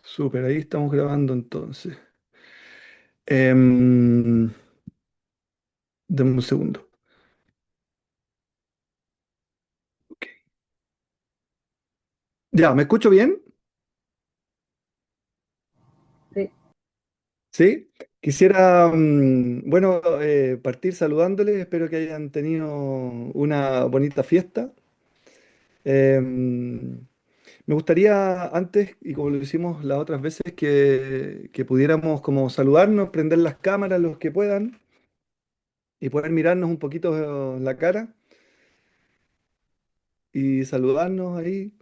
Súper, ahí estamos grabando entonces. Em, Dame un segundo. Ok. Ya, ¿me escucho bien? Sí, Sí. Quisiera, bueno, partir saludándoles. Espero que hayan tenido una bonita fiesta. Em, Me gustaría antes, y como lo hicimos las otras veces, que pudiéramos como saludarnos, prender las cámaras los que puedan y poder mirarnos un poquito en la cara y saludarnos ahí.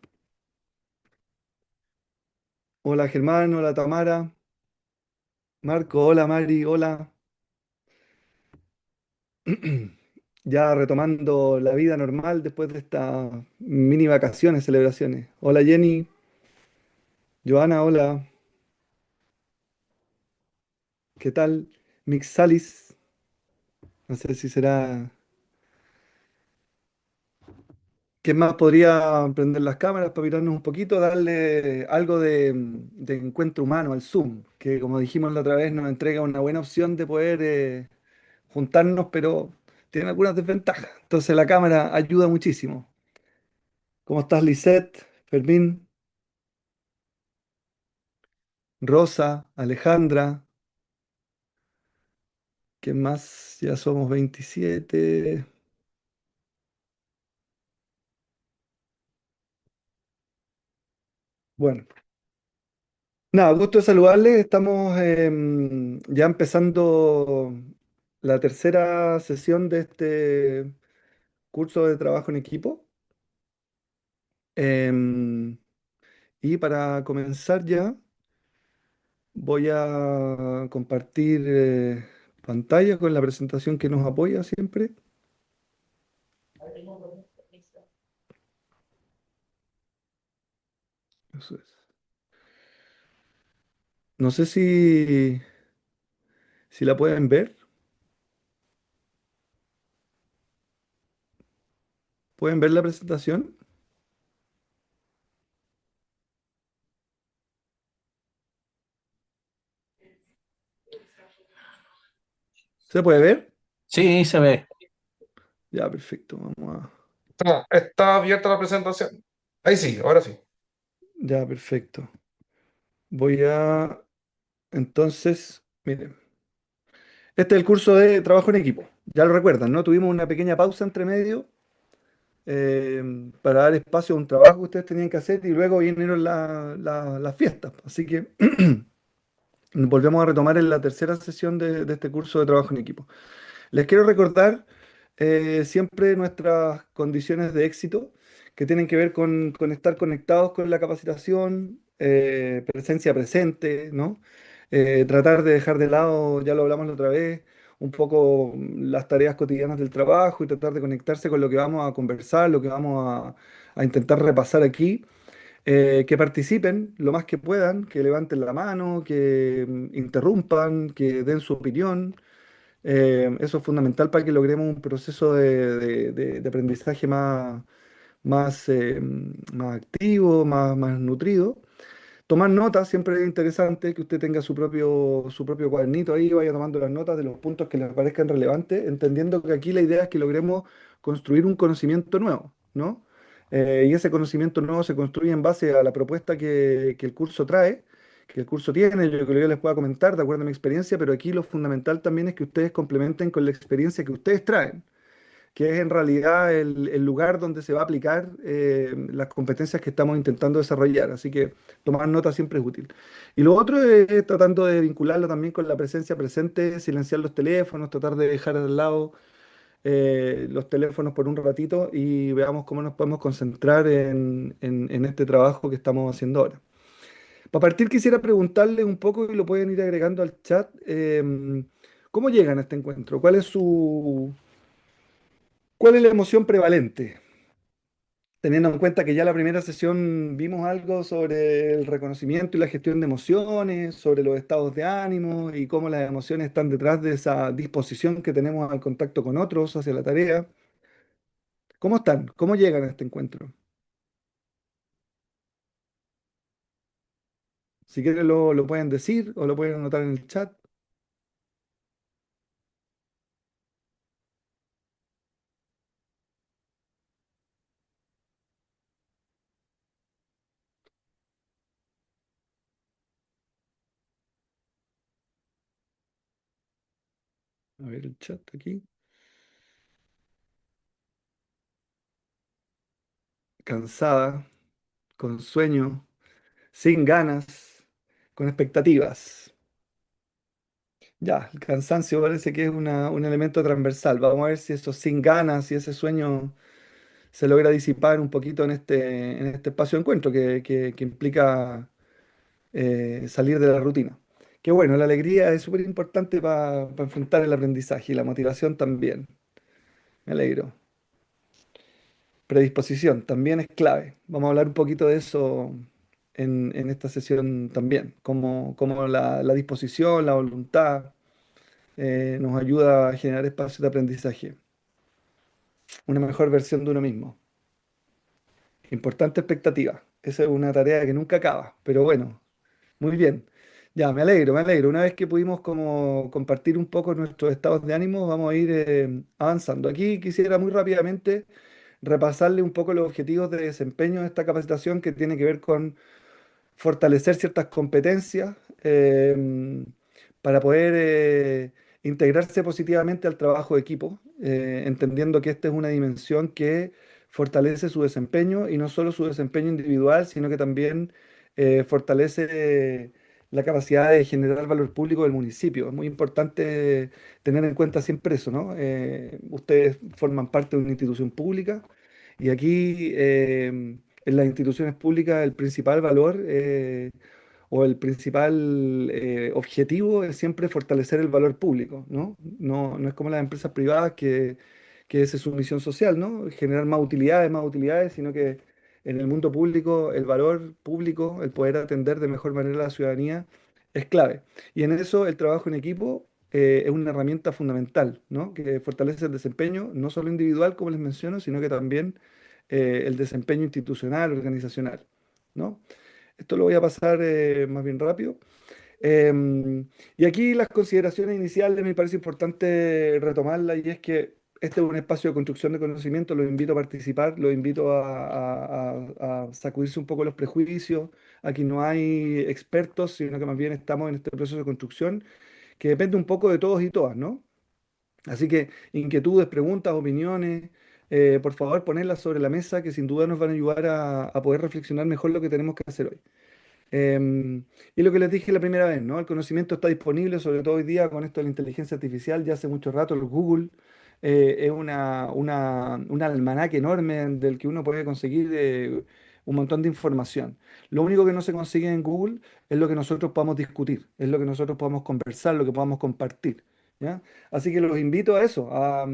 Hola Germán, hola Tamara. Marco, hola Mari, hola. Ya retomando la vida normal después de estas mini vacaciones, celebraciones. Hola Jenny, Joana, hola. ¿Qué tal? Mixalis, no sé si será. ¿Quién más podría prender las cámaras para mirarnos un poquito, darle algo de encuentro humano al Zoom? Que como dijimos la otra vez, nos entrega una buena opción de poder juntarnos, pero tiene algunas desventajas. Entonces la cámara ayuda muchísimo. ¿Cómo estás, Lisette? Fermín, Rosa, Alejandra, ¿quién más? Ya somos 27. Bueno, nada, gusto de saludarles. Estamos ya empezando la tercera sesión de este curso de trabajo en equipo. Em, y para comenzar ya, voy a compartir pantalla con la presentación que nos apoya siempre. Eso es. No sé si la pueden ver. ¿Pueden ver la presentación? ¿Se puede ver? sí, se ve. Ya, perfecto. Vamos a. No, está abierta la presentación. Ahí sí, ahora sí. Ya, perfecto. Voy a. Entonces, miren. Este es el curso de trabajo en equipo. Ya lo recuerdan, ¿no? Tuvimos una pequeña pausa entre medio para dar espacio a un trabajo que ustedes tenían que hacer y luego vinieron las fiestas. Así que volvemos a retomar en la tercera sesión de este curso de trabajo en equipo. Les quiero recordar siempre nuestras condiciones de éxito que tienen que ver con estar conectados con la capacitación, presencia presente, ¿no? Tratar de dejar de lado, ya lo hablamos la otra vez, un poco las tareas cotidianas del trabajo y tratar de conectarse con lo que vamos a conversar, lo que vamos a intentar repasar aquí. Que participen lo más que puedan, que levanten la mano, que interrumpan, que den su opinión. Eso es fundamental para que logremos un proceso de aprendizaje más activo, más nutrido. Tomar notas siempre es interesante que usted tenga su propio cuadernito ahí, vaya tomando las notas de los puntos que le parezcan relevantes, entendiendo que aquí la idea es que logremos construir un conocimiento nuevo, ¿no? Y ese conocimiento nuevo se construye en base a la propuesta que el curso trae, que el curso tiene, yo creo que yo les pueda comentar de acuerdo a mi experiencia, pero aquí lo fundamental también es que ustedes complementen con la experiencia que ustedes traen, que es en realidad el lugar donde se va a aplicar las competencias que estamos intentando desarrollar. Así que tomar nota siempre es útil. Y lo otro es tratando de vincularlo también con la presencia presente, silenciar los teléfonos, tratar de dejar al lado los teléfonos por un ratito y veamos cómo nos podemos concentrar en este trabajo que estamos haciendo ahora. Para partir quisiera preguntarle un poco, y lo pueden ir agregando al chat, ¿cómo llegan a este encuentro? ¿Cuál es la emoción prevalente? Teniendo en cuenta que ya la primera sesión vimos algo sobre el reconocimiento y la gestión de emociones, sobre los estados de ánimo y cómo las emociones están detrás de esa disposición que tenemos al contacto con otros hacia la tarea. ¿Cómo están? ¿Cómo llegan a este encuentro? Si quieren lo pueden decir o lo pueden anotar en el chat. A ver el chat aquí. Cansada, con sueño, sin ganas, con expectativas. Ya, el cansancio parece que es un elemento transversal. Vamos a ver si eso sin ganas, si ese sueño se logra disipar un poquito en este espacio de encuentro que implica salir de la rutina. Que bueno, la alegría es súper importante para enfrentar el aprendizaje y la motivación también. Me alegro. Predisposición también es clave. Vamos a hablar un poquito de eso en esta sesión también. Cómo la disposición, la voluntad nos ayuda a generar espacios de aprendizaje. Una mejor versión de uno mismo. Importante expectativa. Esa es una tarea que nunca acaba, pero bueno, muy bien. Ya, me alegro, me alegro. Una vez que pudimos como compartir un poco nuestros estados de ánimo, vamos a ir avanzando. Aquí quisiera muy rápidamente repasarle un poco los objetivos de desempeño de esta capacitación que tiene que ver con fortalecer ciertas competencias para poder integrarse positivamente al trabajo de equipo, entendiendo que esta es una dimensión que fortalece su desempeño y no solo su desempeño individual, sino que también fortalece la capacidad de generar valor público del municipio. Es muy importante tener en cuenta siempre eso, ¿no? Ustedes forman parte de una institución pública y aquí en las instituciones públicas el principal valor o el principal objetivo es siempre fortalecer el valor público, ¿no? No es como las empresas privadas que esa es su misión social, ¿no? Generar más utilidades, sino que en el mundo público el valor público, el poder atender de mejor manera a la ciudadanía es clave. Y en eso el trabajo en equipo es una herramienta fundamental, ¿no? Que fortalece el desempeño, no solo individual, como les menciono, sino que también el desempeño institucional, organizacional, ¿no? Esto lo voy a pasar más bien rápido. Y aquí las consideraciones iniciales me parece importante retomarlas y es que este es un espacio de construcción de conocimiento, los invito a participar, los invito a sacudirse un poco los prejuicios. Aquí no hay expertos, sino que más bien estamos en este proceso de construcción que depende un poco de todos y todas, ¿no? Así que inquietudes, preguntas, opiniones, por favor ponerlas sobre la mesa que sin duda nos van a ayudar a poder reflexionar mejor lo que tenemos que hacer hoy. Y lo que les dije la primera vez, ¿no? El conocimiento está disponible, sobre todo hoy día con esto de la inteligencia artificial, ya hace mucho rato. El Google es un almanaque enorme del que uno puede conseguir un montón de información. Lo único que no se consigue en Google es lo que nosotros podamos discutir, es lo que nosotros podamos conversar, lo que podamos compartir. ¿Ya? Así que los invito a eso, a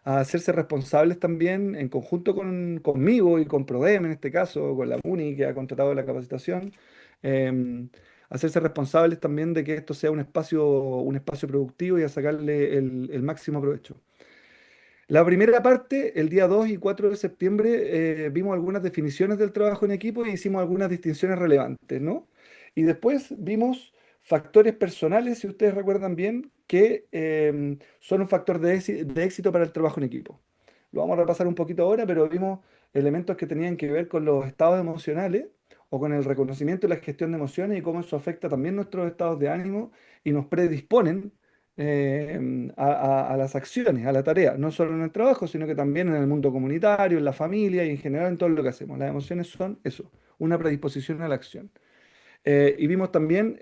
hacerse responsables también en conjunto conmigo y con PRODEM en este caso, con la MUNI que ha contratado la capacitación em, hacerse responsables también de que esto sea un espacio productivo y a sacarle el máximo provecho. La primera parte, el día 2 y 4 de septiembre, vimos algunas definiciones del trabajo en equipo y hicimos algunas distinciones relevantes, ¿no? Y después vimos factores personales, si ustedes recuerdan bien, que son un factor de éxito para el trabajo en equipo. Lo vamos a repasar un poquito ahora, pero vimos elementos que tenían que ver con los estados emocionales o con el reconocimiento y la gestión de emociones y cómo eso afecta también nuestros estados de ánimo y nos predisponen a las acciones, a la tarea, no solo en el trabajo, sino que también en el mundo comunitario, en la familia y en general en todo lo que hacemos. Las emociones son eso, una predisposición a la acción. Y vimos también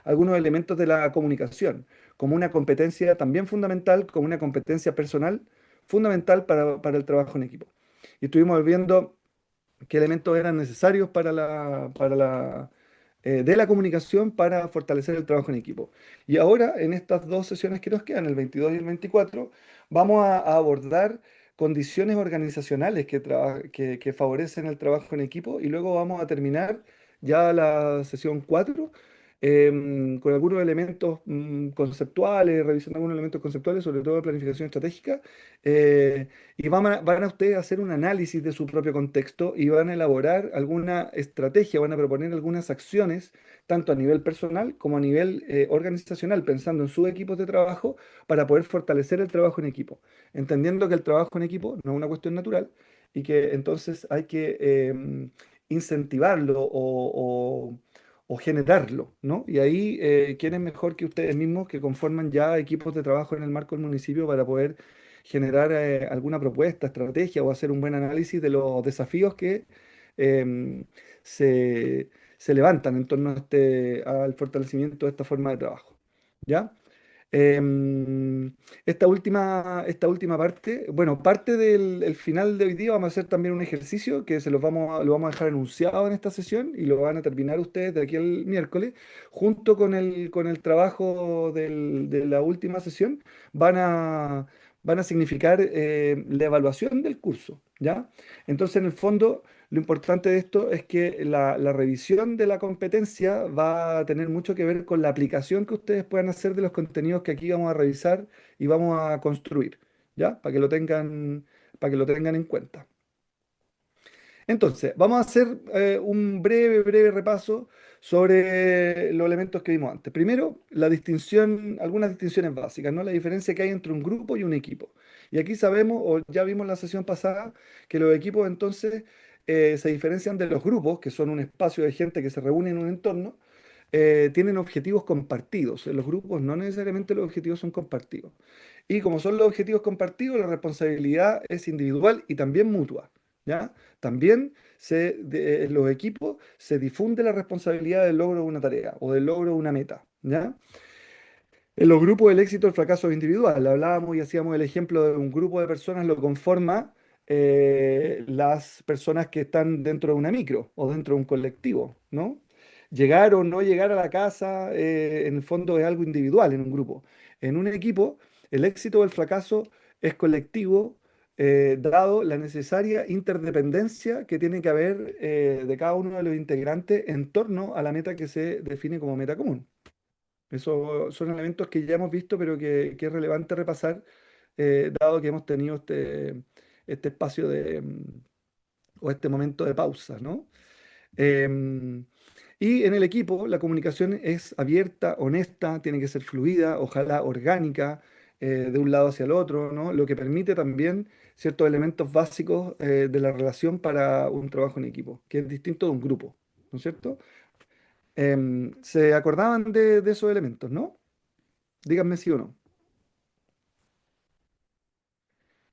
algunos elementos de la comunicación, como una competencia también fundamental, como una competencia personal fundamental para el trabajo en equipo. Y estuvimos viendo qué elementos eran necesarios de la comunicación para fortalecer el trabajo en equipo. Y ahora, en estas dos sesiones que nos quedan, el 22 y el 24, vamos a abordar condiciones organizacionales que favorecen el trabajo en equipo y luego vamos a terminar ya la sesión 4 con algunos elementos conceptuales, revisando algunos elementos conceptuales, sobre todo de planificación estratégica, y van a ustedes a hacer un análisis de su propio contexto y van a elaborar alguna estrategia, van a proponer algunas acciones, tanto a nivel personal como a nivel organizacional, pensando en sus equipos de trabajo para poder fortalecer el trabajo en equipo, entendiendo que el trabajo en equipo no es una cuestión natural y que entonces hay que incentivarlo o generarlo, ¿no? Y ahí, ¿quién es mejor que ustedes mismos que conforman ya equipos de trabajo en el marco del municipio para poder generar alguna propuesta, estrategia o hacer un buen análisis de los desafíos que em, se, se levantan en torno a al fortalecimiento de esta forma de trabajo? ¿Ya? Em, esta última parte, bueno, parte del el final de hoy día vamos a hacer también un ejercicio que lo vamos a dejar anunciado en esta sesión y lo van a terminar ustedes de aquí al miércoles, junto con el trabajo de la última sesión, van a significar la evaluación del curso, ¿ya? Entonces, en el fondo, lo importante de esto es que la revisión de la competencia va a tener mucho que ver con la aplicación que ustedes puedan hacer de los contenidos que aquí vamos a revisar y vamos a construir, ¿ya? Para que lo tengan en cuenta. Entonces, vamos a hacer un breve repaso sobre los elementos que vimos antes. Primero, algunas distinciones básicas, ¿no? La diferencia que hay entre un grupo y un equipo. Y aquí sabemos, o ya vimos en la sesión pasada, que los equipos entonces se diferencian de los grupos, que son un espacio de gente que se reúne en un entorno, tienen objetivos compartidos. En los grupos no necesariamente los objetivos son compartidos. Y como son los objetivos compartidos, la responsabilidad es individual y también mutua, ¿ya? También en los equipos se difunde la responsabilidad del logro de una tarea o del logro de una meta, ¿ya? En los grupos el éxito o el fracaso es individual. Hablábamos y hacíamos el ejemplo de un grupo de personas lo conforma las personas que están dentro de una micro o dentro de un colectivo, ¿no? Llegar o no llegar a la casa, en el fondo es algo individual en un grupo. En un equipo, el éxito o el fracaso es colectivo, dado la necesaria interdependencia que tiene que haber de cada uno de los integrantes en torno a la meta que se define como meta común. Esos son elementos que ya hemos visto, pero que es relevante repasar, dado que hemos tenido este espacio o este momento de pausa, ¿no? Em, y en el equipo la comunicación es abierta, honesta, tiene que ser fluida, ojalá orgánica, de un lado hacia el otro, ¿no? Lo que permite también ciertos elementos básicos de la relación para un trabajo en equipo, que es distinto de un grupo, ¿no es cierto? ¿Se acordaban de esos elementos, no? Díganme sí o no.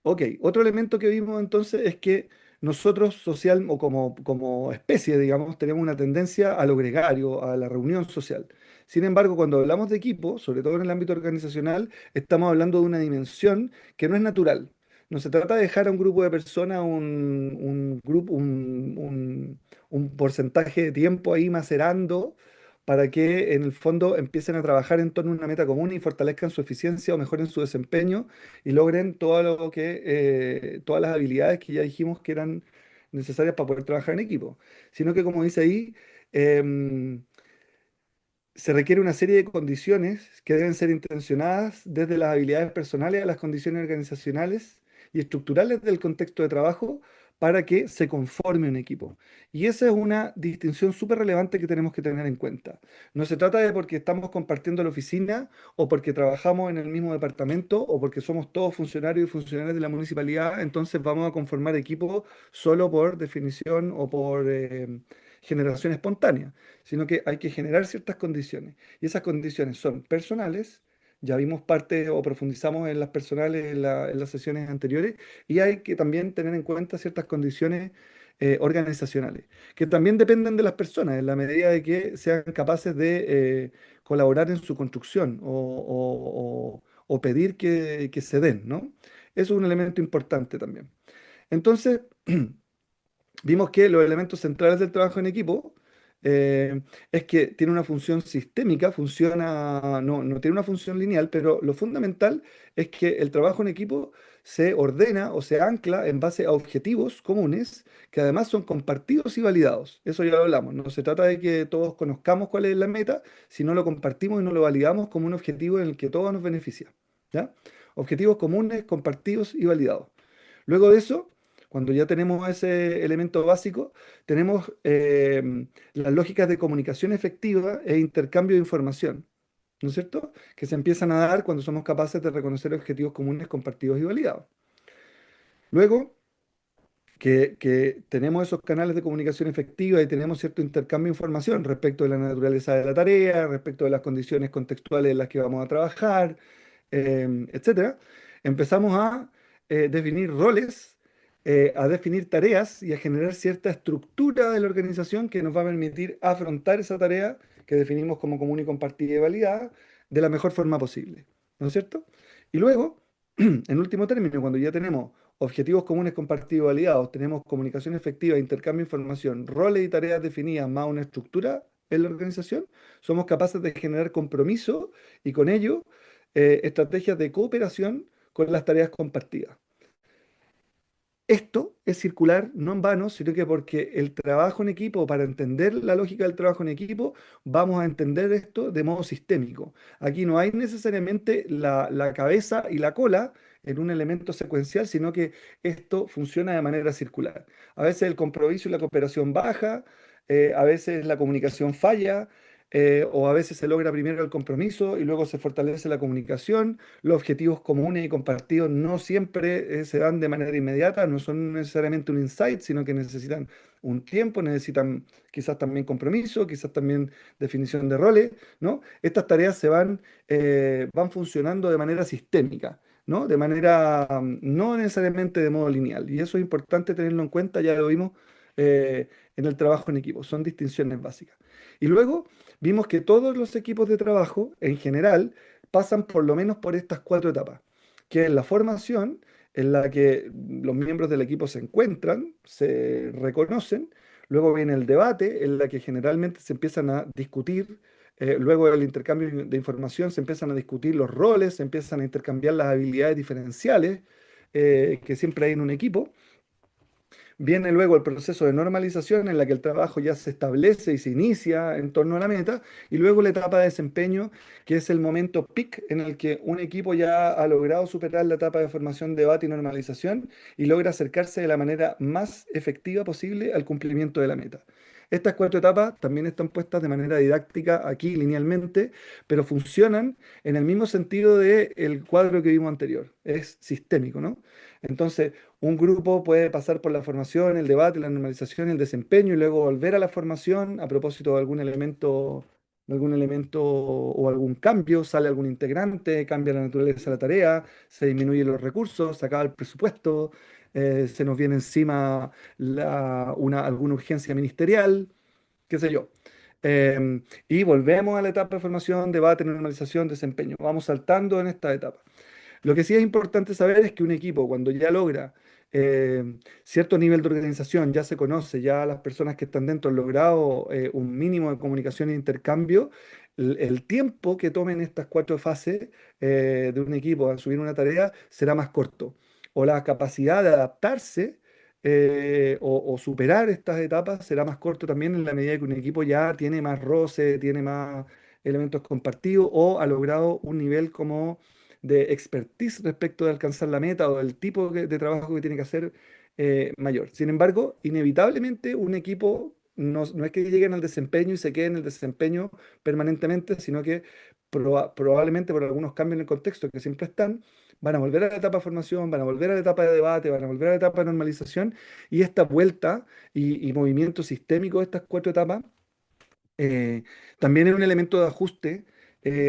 Ok, otro elemento que vimos entonces es que nosotros social o como especie, digamos, tenemos una tendencia a lo gregario, a la reunión social. Sin embargo, cuando hablamos de equipo, sobre todo en el ámbito organizacional, estamos hablando de una dimensión que no es natural. No se trata de dejar a un grupo de personas un porcentaje de tiempo ahí macerando para que en el fondo empiecen a trabajar en torno a una meta común y fortalezcan su eficiencia o mejoren su desempeño y logren todas las habilidades que ya dijimos que eran necesarias para poder trabajar en equipo, sino que como dice ahí, em, se requiere una serie de condiciones que deben ser intencionadas desde las habilidades personales a las condiciones organizacionales y estructurales del contexto de trabajo para que se conforme un equipo. Y esa es una distinción súper relevante que tenemos que tener en cuenta. No se trata de porque estamos compartiendo la oficina o porque trabajamos en el mismo departamento o porque somos todos funcionarios y funcionarios de la municipalidad, entonces vamos a conformar equipo solo por definición o por generación espontánea, sino que hay que generar ciertas condiciones. Y esas condiciones son personales, ya vimos parte o profundizamos en las personales en las sesiones anteriores, y hay que también tener en cuenta ciertas condiciones organizacionales, que también dependen de las personas, en la medida de que sean capaces de colaborar en su construcción o pedir que se den, ¿no? Eso es un elemento importante también. Entonces, vimos que los elementos centrales del trabajo en equipo es que tiene una función sistémica, no tiene una función lineal, pero lo fundamental es que el trabajo en equipo se ordena o se ancla en base a objetivos comunes que además son compartidos y validados. Eso ya lo hablamos. No se trata de que todos conozcamos cuál es la meta, sino lo compartimos y no lo validamos como un objetivo en el que todos nos beneficia. ¿Ya? Objetivos comunes, compartidos y validados. Luego de eso, cuando ya tenemos ese elemento básico, tenemos las lógicas de comunicación efectiva e intercambio de información, ¿no es cierto? Que se empiezan a dar cuando somos capaces de reconocer objetivos comunes, compartidos y validados. Luego que tenemos esos canales de comunicación efectiva y tenemos cierto intercambio de información respecto de la naturaleza de la tarea, respecto de las condiciones contextuales en las que vamos a trabajar, etcétera, empezamos a definir roles, a definir tareas y a generar cierta estructura de la organización que nos va a permitir afrontar esa tarea que definimos como común y compartida y validada de la mejor forma posible, ¿no es cierto? Y luego, en último término, cuando ya tenemos objetivos comunes compartidos y validados, tenemos comunicación efectiva, intercambio de información, roles y tareas definidas, más una estructura en la organización, somos capaces de generar compromiso y con ello estrategias de cooperación con las tareas compartidas. Esto es circular no en vano, sino que porque el trabajo en equipo, para entender la lógica del trabajo en equipo, vamos a entender esto de modo sistémico. Aquí no hay necesariamente la cabeza y la cola en un elemento secuencial, sino que esto funciona de manera circular. A veces el compromiso y la cooperación baja, a veces la comunicación falla, o a veces se logra primero el compromiso y luego se fortalece la comunicación. Los objetivos comunes y compartidos no siempre se dan de manera inmediata, no son necesariamente un insight, sino que necesitan un tiempo, necesitan quizás también compromiso, quizás también definición de roles, ¿no? Estas tareas van funcionando de manera sistémica, ¿no? De manera no necesariamente de modo lineal. Y eso es importante tenerlo en cuenta, ya lo vimos en el trabajo en equipo, son distinciones básicas. Y luego vimos que todos los equipos de trabajo, en general, pasan por lo menos por estas cuatro etapas, que es la formación, en la que los miembros del equipo se encuentran, se reconocen, luego viene el debate, en la que generalmente se empiezan a discutir, luego del intercambio de información se empiezan a discutir los roles, se empiezan a intercambiar las habilidades diferenciales que siempre hay en un equipo. Viene luego el proceso de normalización en la que el trabajo ya se establece y se inicia en torno a la meta, y luego la etapa de desempeño, que es el momento peak en el que un equipo ya ha logrado superar la etapa de formación, debate y normalización y logra acercarse de la manera más efectiva posible al cumplimiento de la meta. Estas cuatro etapas también están puestas de manera didáctica aquí linealmente, pero funcionan en el mismo sentido del cuadro que vimos anterior. Es sistémico, ¿no? Entonces, un grupo puede pasar por la formación, el debate, la normalización, el desempeño y luego volver a la formación a propósito de algún elemento o algún cambio, sale algún integrante, cambia la naturaleza de la tarea, se disminuyen los recursos, se acaba el presupuesto, se nos viene encima alguna urgencia ministerial, qué sé yo. Y volvemos a la etapa de formación, debate, normalización, desempeño. Vamos saltando en esta etapa. Lo que sí es importante saber es que un equipo, cuando ya logra cierto nivel de organización, ya se conoce, ya las personas que están dentro han logrado un mínimo de comunicación e intercambio, el tiempo que tomen estas cuatro fases de un equipo a subir una tarea será más corto. O la capacidad de adaptarse o superar estas etapas será más corto también en la medida que un equipo ya tiene más roce, tiene más elementos compartidos o ha logrado un nivel como de expertise respecto de alcanzar la meta o del tipo de trabajo que tiene que hacer mayor. Sin embargo, inevitablemente un equipo no es que lleguen al desempeño y se queden en el desempeño permanentemente, sino que probablemente por algunos cambios en el contexto que siempre están, van a volver a la etapa de formación, van a volver a la etapa de debate, van a volver a la etapa de normalización y esta vuelta y movimiento sistémico de estas cuatro etapas eh, también es un elemento de ajuste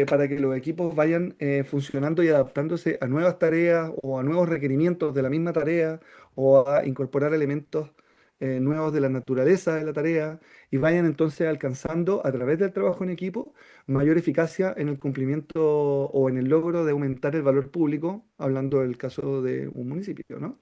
para que los equipos vayan funcionando y adaptándose a nuevas tareas o a nuevos requerimientos de la misma tarea o a incorporar elementos nuevos de la naturaleza de la tarea y vayan entonces alcanzando a través del trabajo en equipo mayor eficacia en el cumplimiento o en el logro de aumentar el valor público, hablando del caso de un municipio, ¿no?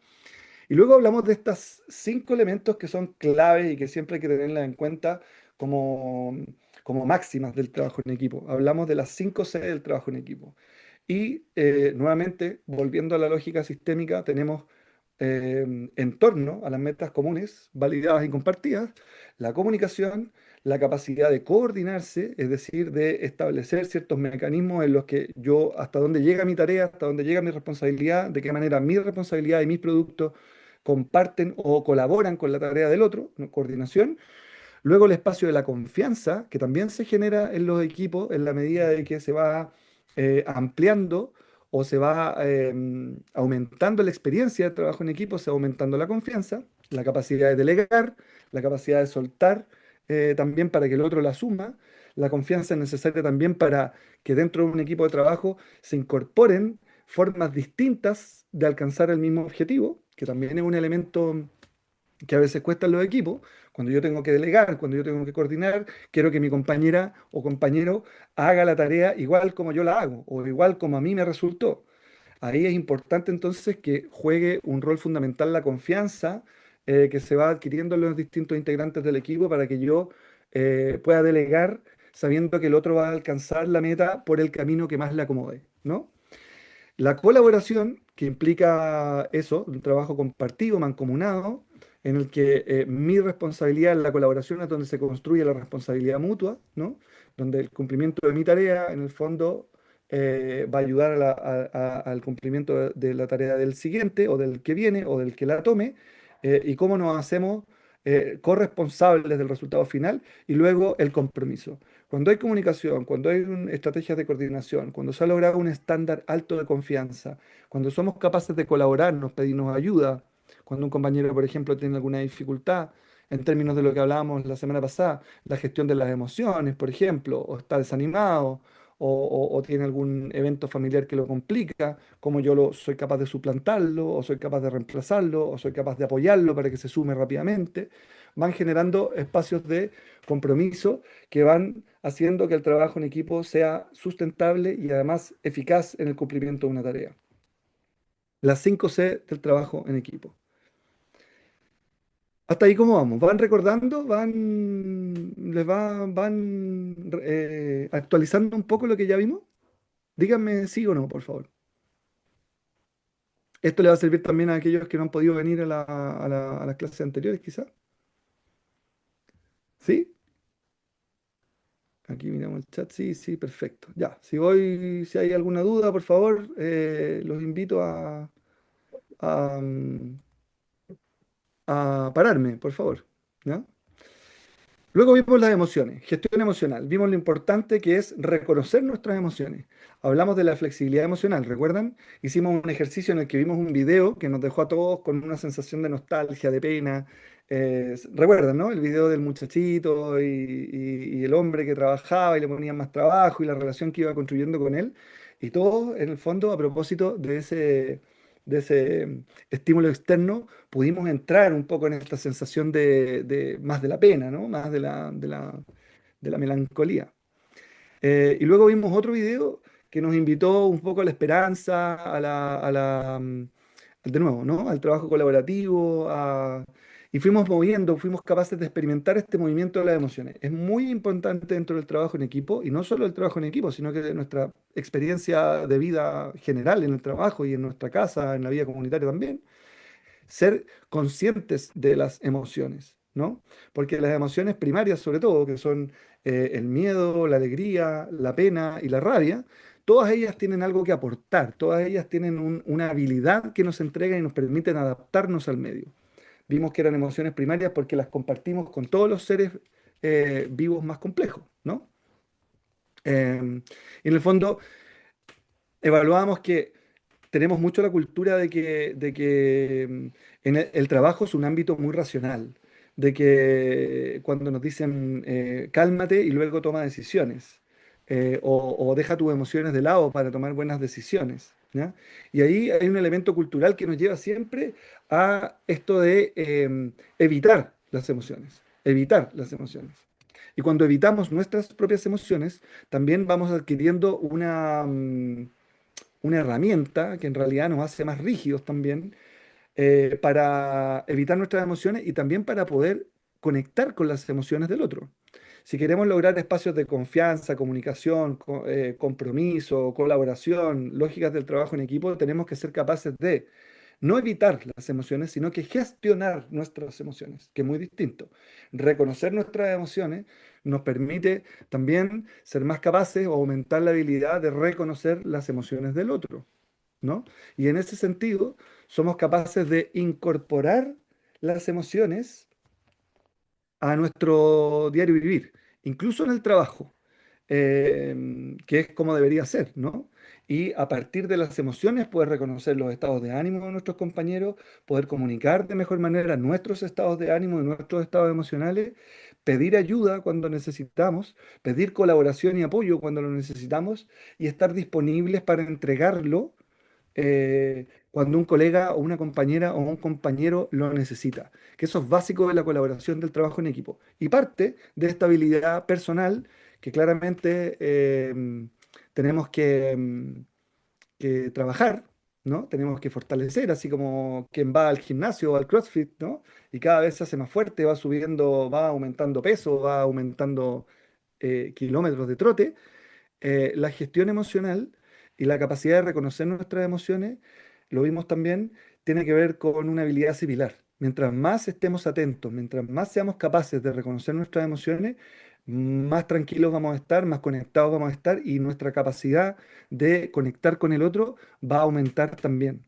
Y luego hablamos de estas 5 elementos que son claves y que siempre hay que tenerlas en cuenta como, como máximas del trabajo en equipo. Hablamos de las 5 C del trabajo en equipo. Y nuevamente, volviendo a la lógica sistémica, tenemos en torno a las metas comunes, validadas y compartidas, la comunicación, la capacidad de coordinarse, es decir, de establecer ciertos mecanismos en los que yo, hasta dónde llega mi tarea, hasta dónde llega mi responsabilidad, de qué manera mi responsabilidad y mis productos comparten o colaboran con la tarea del otro, ¿no? Coordinación. Luego el espacio de la confianza, que también se genera en los equipos en la medida de que se va ampliando o se va aumentando la experiencia de trabajo en equipo, se va aumentando la confianza, la capacidad de delegar, la capacidad de soltar también para que el otro la asuma. La confianza es necesaria también para que dentro de un equipo de trabajo se incorporen formas distintas de alcanzar el mismo objetivo, que también es un elemento que a veces cuesta en los equipos. Cuando yo tengo que delegar, cuando yo tengo que coordinar, quiero que mi compañera o compañero haga la tarea igual como yo la hago o igual como a mí me resultó. Ahí es importante entonces que juegue un rol fundamental la confianza que se va adquiriendo en los distintos integrantes del equipo para que yo pueda delegar sabiendo que el otro va a alcanzar la meta por el camino que más le acomode, ¿no? La colaboración, que implica eso, un trabajo compartido, mancomunado, en el que mi responsabilidad en la colaboración es donde se construye la responsabilidad mutua, ¿no? Donde el cumplimiento de mi tarea, en el fondo, va a ayudar al cumplimiento de la tarea del siguiente, o del que viene, o del que la tome, y cómo nos hacemos corresponsables del resultado final, y luego el compromiso. Cuando hay comunicación, cuando hay estrategias de coordinación, cuando se ha logrado un estándar alto de confianza, cuando somos capaces de colaborarnos, pedirnos ayuda, cuando un compañero, por ejemplo, tiene alguna dificultad, en términos de lo que hablábamos la semana pasada, la gestión de las emociones, por ejemplo, o está desanimado, o tiene algún evento familiar que lo complica, como soy capaz de suplantarlo, o soy capaz de reemplazarlo, o soy capaz de apoyarlo para que se sume rápidamente, van generando espacios de compromiso que van haciendo que el trabajo en equipo sea sustentable y además eficaz en el cumplimiento de una tarea. Las 5 C del trabajo en equipo. ¿Hasta ahí cómo vamos? ¿Van recordando? ¿Van actualizando un poco lo que ya vimos? Díganme sí o no, por favor. Esto le va a servir también a aquellos que no han podido venir a las clases anteriores, quizás. ¿Sí? Aquí miramos el chat. Sí, sí, perfecto. Ya, si hay alguna duda, por favor, los invito a, mm, a pararme, por favor. ¿Ya? Luego vimos las emociones, gestión emocional. Vimos lo importante que es reconocer nuestras emociones. Hablamos de la flexibilidad emocional, ¿recuerdan? Hicimos un ejercicio en el que vimos un video que nos dejó a todos con una sensación de nostalgia, de pena. ¿Recuerdan, no? El video del muchachito y el hombre que trabajaba y le ponían más trabajo y la relación que iba construyendo con él. Y todo, en el fondo, a propósito de ese estímulo externo pudimos entrar un poco en esta sensación de más de la pena, ¿no? Más de la melancolía. Y luego vimos otro video que nos invitó un poco a la esperanza, de nuevo, ¿no? Al trabajo colaborativo, y fuimos moviendo, fuimos capaces de experimentar este movimiento de las emociones. Es muy importante dentro del trabajo en equipo, y no solo el trabajo en equipo, sino que de nuestra experiencia de vida general en el trabajo y en nuestra casa, en la vida comunitaria también ser conscientes de las emociones, ¿no? Porque las emociones primarias, sobre todo, que son el miedo, la alegría, la pena y la rabia, todas ellas tienen algo que aportar, todas ellas tienen una habilidad que nos entrega y nos permiten adaptarnos al medio. Vimos que eran emociones primarias porque las compartimos con todos los seres vivos más complejos, ¿no? Y en el fondo, evaluábamos que tenemos mucho la cultura de que el trabajo es un ámbito muy racional, de que cuando nos dicen cálmate y luego toma decisiones, o deja tus emociones de lado para tomar buenas decisiones, ¿ya? Y ahí hay un elemento cultural que nos lleva siempre a esto de evitar las emociones. Y cuando evitamos nuestras propias emociones, también vamos adquiriendo una herramienta que en realidad nos hace más rígidos también, para evitar nuestras emociones y también para poder conectar con las emociones del otro. Si queremos lograr espacios de confianza, comunicación, compromiso, colaboración, lógicas del trabajo en equipo, tenemos que ser capaces de no evitar las emociones, sino que gestionar nuestras emociones, que es muy distinto. Reconocer nuestras emociones nos permite también ser más capaces o aumentar la habilidad de reconocer las emociones del otro, ¿no? Y en ese sentido, somos capaces de incorporar las emociones a nuestro diario vivir, incluso en el trabajo, que es como debería ser, ¿no? Y a partir de las emociones poder reconocer los estados de ánimo de nuestros compañeros, poder comunicar de mejor manera nuestros estados de ánimo y nuestros estados emocionales, pedir ayuda cuando necesitamos, pedir colaboración y apoyo cuando lo necesitamos y estar disponibles para entregarlo cuando un colega o una compañera o un compañero lo necesita. Que eso es básico de la colaboración del trabajo en equipo. Y parte de esta habilidad personal que claramente tenemos que trabajar, ¿no? Tenemos que fortalecer, así como quien va al gimnasio o al CrossFit, ¿no? Y cada vez se hace más fuerte, va subiendo, va aumentando peso, va aumentando kilómetros de trote. La gestión emocional y la capacidad de reconocer nuestras emociones, lo vimos también, tiene que ver con una habilidad similar. Mientras más estemos atentos, mientras más seamos capaces de reconocer nuestras emociones, más tranquilos vamos a estar, más conectados vamos a estar y nuestra capacidad de conectar con el otro va a aumentar también.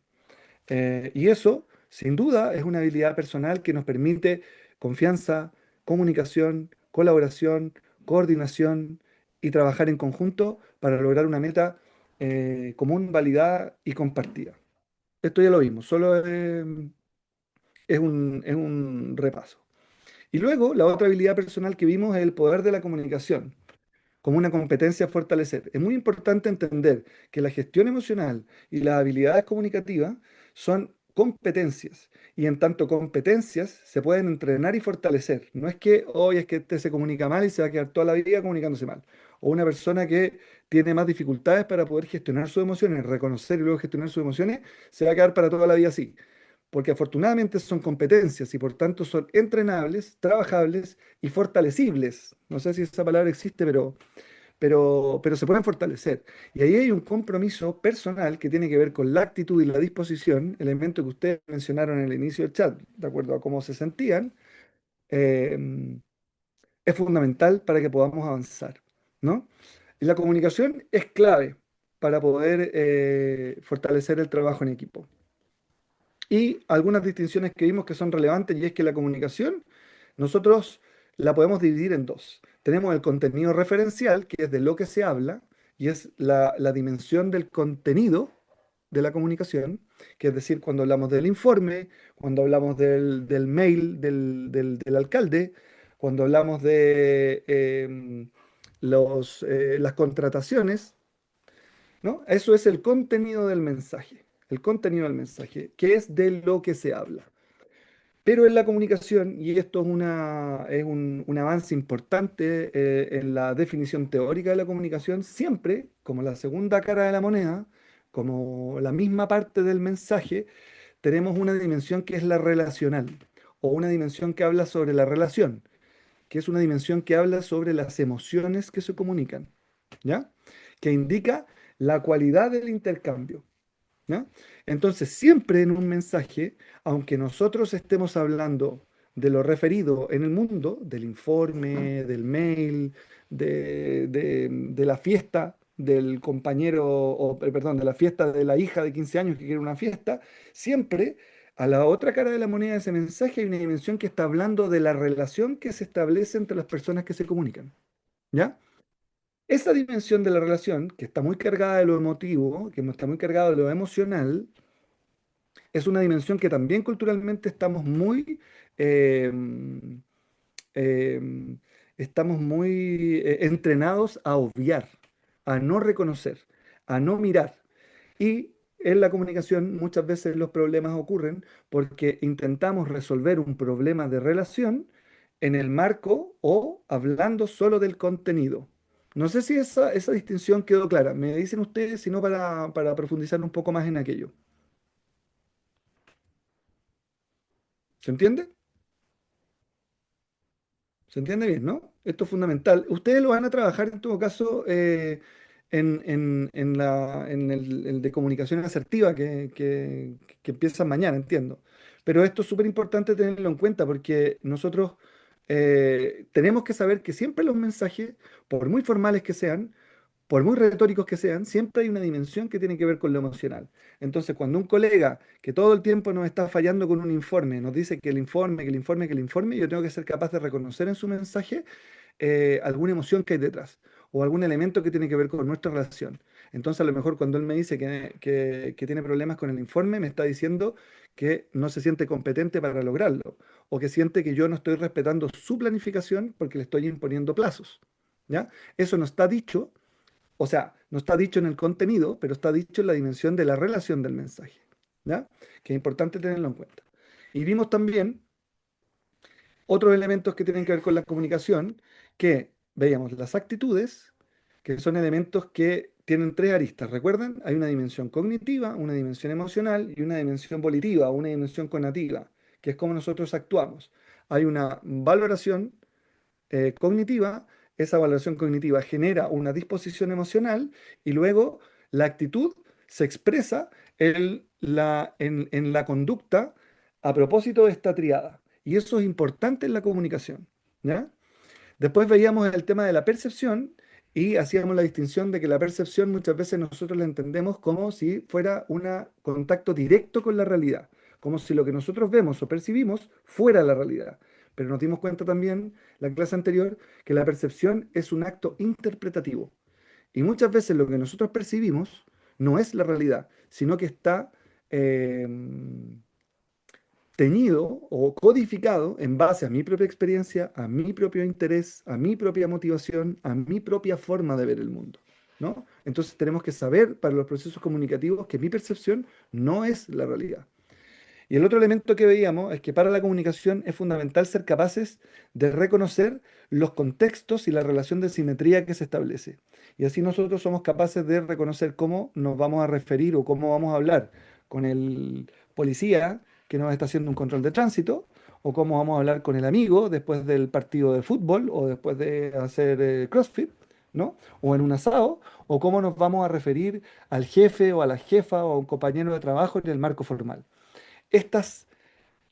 Y eso, sin duda, es una habilidad personal que nos permite confianza, comunicación, colaboración, coordinación y trabajar en conjunto para lograr una meta común, validada y compartida. Esto ya lo vimos, solo es un repaso. Y luego, la otra habilidad personal que vimos es el poder de la comunicación como una competencia a fortalecer. Es muy importante entender que la gestión emocional y las habilidades comunicativas son competencias y en tanto competencias se pueden entrenar y fortalecer. No es que hoy es que este se comunica mal y se va a quedar toda la vida comunicándose mal. O una persona que tiene más dificultades para poder gestionar sus emociones, reconocer y luego gestionar sus emociones, se va a quedar para toda la vida así. Porque afortunadamente son competencias y por tanto son entrenables, trabajables y fortalecibles. No sé si esa palabra existe, pero se pueden fortalecer. Y ahí hay un compromiso personal que tiene que ver con la actitud y la disposición, elemento que ustedes mencionaron en el inicio del chat, de acuerdo a cómo se sentían, eh, es fundamental para que podamos avanzar, ¿no? Y la comunicación es clave para poder fortalecer el trabajo en equipo. Y algunas distinciones que vimos que son relevantes y es que la comunicación nosotros la podemos dividir en dos. Tenemos el contenido referencial, que es de lo que se habla, y es la dimensión del contenido de la comunicación, que es decir, cuando hablamos del informe, cuando hablamos del mail del alcalde, cuando hablamos de las contrataciones, ¿no? Eso es el contenido del mensaje, que es de lo que se habla. Pero en la comunicación, y esto es un avance importante en la definición teórica de la comunicación, siempre, como la segunda cara de la moneda, como la misma parte del mensaje, tenemos una dimensión que es la relacional, o una dimensión que habla sobre la relación, que es una dimensión que habla sobre las emociones que se comunican, ¿ya? Que indica la cualidad del intercambio. ¿Ya? Entonces, siempre en un mensaje, aunque nosotros estemos hablando de lo referido en el mundo, del informe, del mail, de la fiesta del compañero, o perdón, de la fiesta de la hija de 15 años que quiere una fiesta, siempre a la otra cara de la moneda de ese mensaje hay una dimensión que está hablando de la relación que se establece entre las personas que se comunican. ¿Ya? Esa dimensión de la relación, que está muy cargada de lo emotivo, que está muy cargada de lo emocional, es una dimensión que también culturalmente eh, eh, estamos muy entrenados a obviar, a no reconocer, a no mirar. Y en la comunicación muchas veces los problemas ocurren porque intentamos resolver un problema de relación en el marco o hablando solo del contenido. No sé si esa distinción quedó clara. Me dicen ustedes, si no, para profundizar un poco más en aquello. ¿Se entiende? ¿Se entiende bien, no? Esto es fundamental. Ustedes lo van a trabajar en todo caso en el de comunicación asertiva que empieza mañana, entiendo. Pero esto es súper importante tenerlo en cuenta porque nosotros tenemos que saber que siempre los mensajes, por muy formales que sean, por muy retóricos que sean, siempre hay una dimensión que tiene que ver con lo emocional. Entonces, cuando un colega que todo el tiempo nos está fallando con un informe, nos dice que el informe, que el informe, que el informe, yo tengo que ser capaz de reconocer en su mensaje alguna emoción que hay detrás o algún elemento que tiene que ver con nuestra relación. Entonces, a lo mejor cuando él me dice que tiene problemas con el informe, me está diciendo que no se siente competente para lograrlo o que siente que yo no estoy respetando su planificación porque le estoy imponiendo plazos. ¿Ya? Eso no está dicho, o sea, no está dicho en el contenido, pero está dicho en la dimensión de la relación del mensaje, ¿ya? Que es importante tenerlo en cuenta. Y vimos también otros elementos que tienen que ver con la comunicación, que veíamos las actitudes, que son elementos que tienen tres aristas. ¿Recuerdan? Hay una dimensión cognitiva, una dimensión emocional y una dimensión volitiva, una dimensión conativa, que es cómo nosotros actuamos. Hay una valoración cognitiva, esa valoración cognitiva genera una disposición emocional y luego la actitud se expresa en la conducta a propósito de esta triada. Y eso es importante en la comunicación, ¿ya? Después veíamos el tema de la percepción y hacíamos la distinción de que la percepción muchas veces nosotros la entendemos como si fuera un contacto directo con la realidad, como si lo que nosotros vemos o percibimos fuera la realidad. Pero nos dimos cuenta también, la clase anterior, que la percepción es un acto interpretativo. Y muchas veces lo que nosotros percibimos no es la realidad, sino que está eh, teñido o codificado en base a mi propia experiencia, a mi propio interés, a mi propia motivación, a mi propia forma de ver el mundo, ¿no? Entonces tenemos que saber para los procesos comunicativos que mi percepción no es la realidad. Y el otro elemento que veíamos es que para la comunicación es fundamental ser capaces de reconocer los contextos y la relación de simetría que se establece. Y así nosotros somos capaces de reconocer cómo nos vamos a referir o cómo vamos a hablar con el policía que nos está haciendo un control de tránsito, o cómo vamos a hablar con el amigo después del partido de fútbol o después de hacer CrossFit, ¿no? O en un asado, o cómo nos vamos a referir al jefe o a la jefa o a un compañero de trabajo en el marco formal. Estas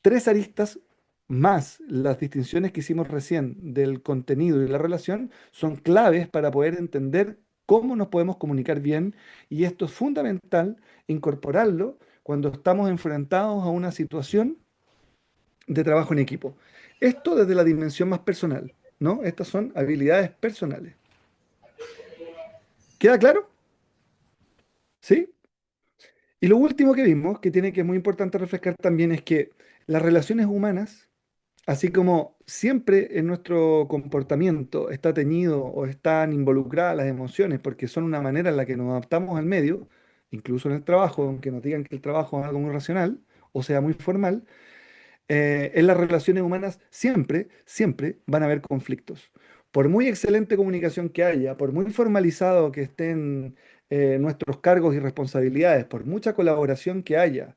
tres aristas, más las distinciones que hicimos recién del contenido y la relación, son claves para poder entender cómo nos podemos comunicar bien y esto es fundamental incorporarlo cuando estamos enfrentados a una situación de trabajo en equipo. Esto desde la dimensión más personal, ¿no? Estas son habilidades personales. ¿Queda claro? ¿Sí? Y lo último que vimos, que es muy importante refrescar también, es que las relaciones humanas, así como siempre en nuestro comportamiento está teñido o están involucradas las emociones, porque son una manera en la que nos adaptamos al medio, incluso en el trabajo, aunque nos digan que el trabajo es algo muy racional o sea muy formal, en las relaciones humanas siempre, siempre van a haber conflictos. Por muy excelente comunicación que haya, por muy formalizado que estén nuestros cargos y responsabilidades, por mucha colaboración que haya,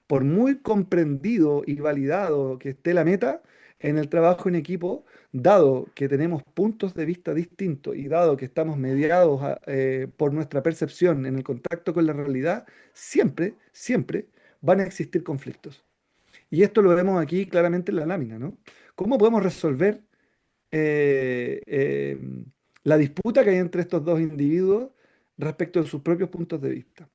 por muy comprendido y validado que esté la meta, en el trabajo en equipo, dado que tenemos puntos de vista distintos y dado que estamos mediados por nuestra percepción en el contacto con la realidad, siempre, siempre van a existir conflictos. Y esto lo vemos aquí claramente en la lámina, ¿no? ¿Cómo podemos resolver eh, eh, la disputa que hay entre estos dos individuos respecto de sus propios puntos de vista?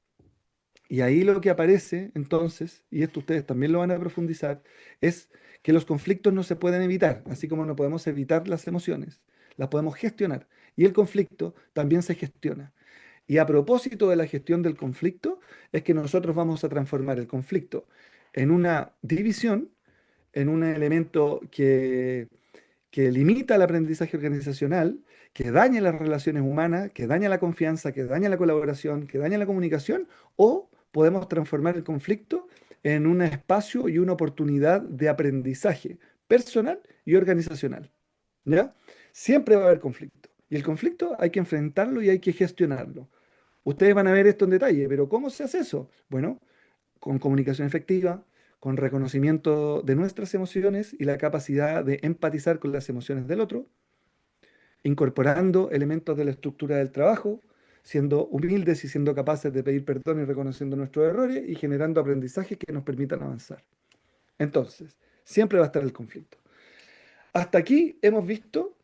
Y ahí lo que aparece entonces, y esto ustedes también lo van a profundizar, es que los conflictos no se pueden evitar, así como no podemos evitar las emociones, las podemos gestionar. Y el conflicto también se gestiona. Y a propósito de la gestión del conflicto, es que nosotros vamos a transformar el conflicto en una división, en un elemento que limita el aprendizaje organizacional, que daña las relaciones humanas, que daña la confianza, que daña la colaboración, que daña la comunicación, o podemos transformar el conflicto en un espacio y una oportunidad de aprendizaje personal y organizacional. ¿Ya? Siempre va a haber conflicto. Y el conflicto hay que enfrentarlo y hay que gestionarlo. Ustedes van a ver esto en detalle, pero ¿cómo se hace eso? Bueno, con comunicación efectiva, con reconocimiento de nuestras emociones y la capacidad de empatizar con las emociones del otro, incorporando elementos de la estructura del trabajo, siendo humildes y siendo capaces de pedir perdón y reconociendo nuestros errores y generando aprendizajes que nos permitan avanzar. Entonces, siempre va a estar el conflicto. Hasta aquí hemos visto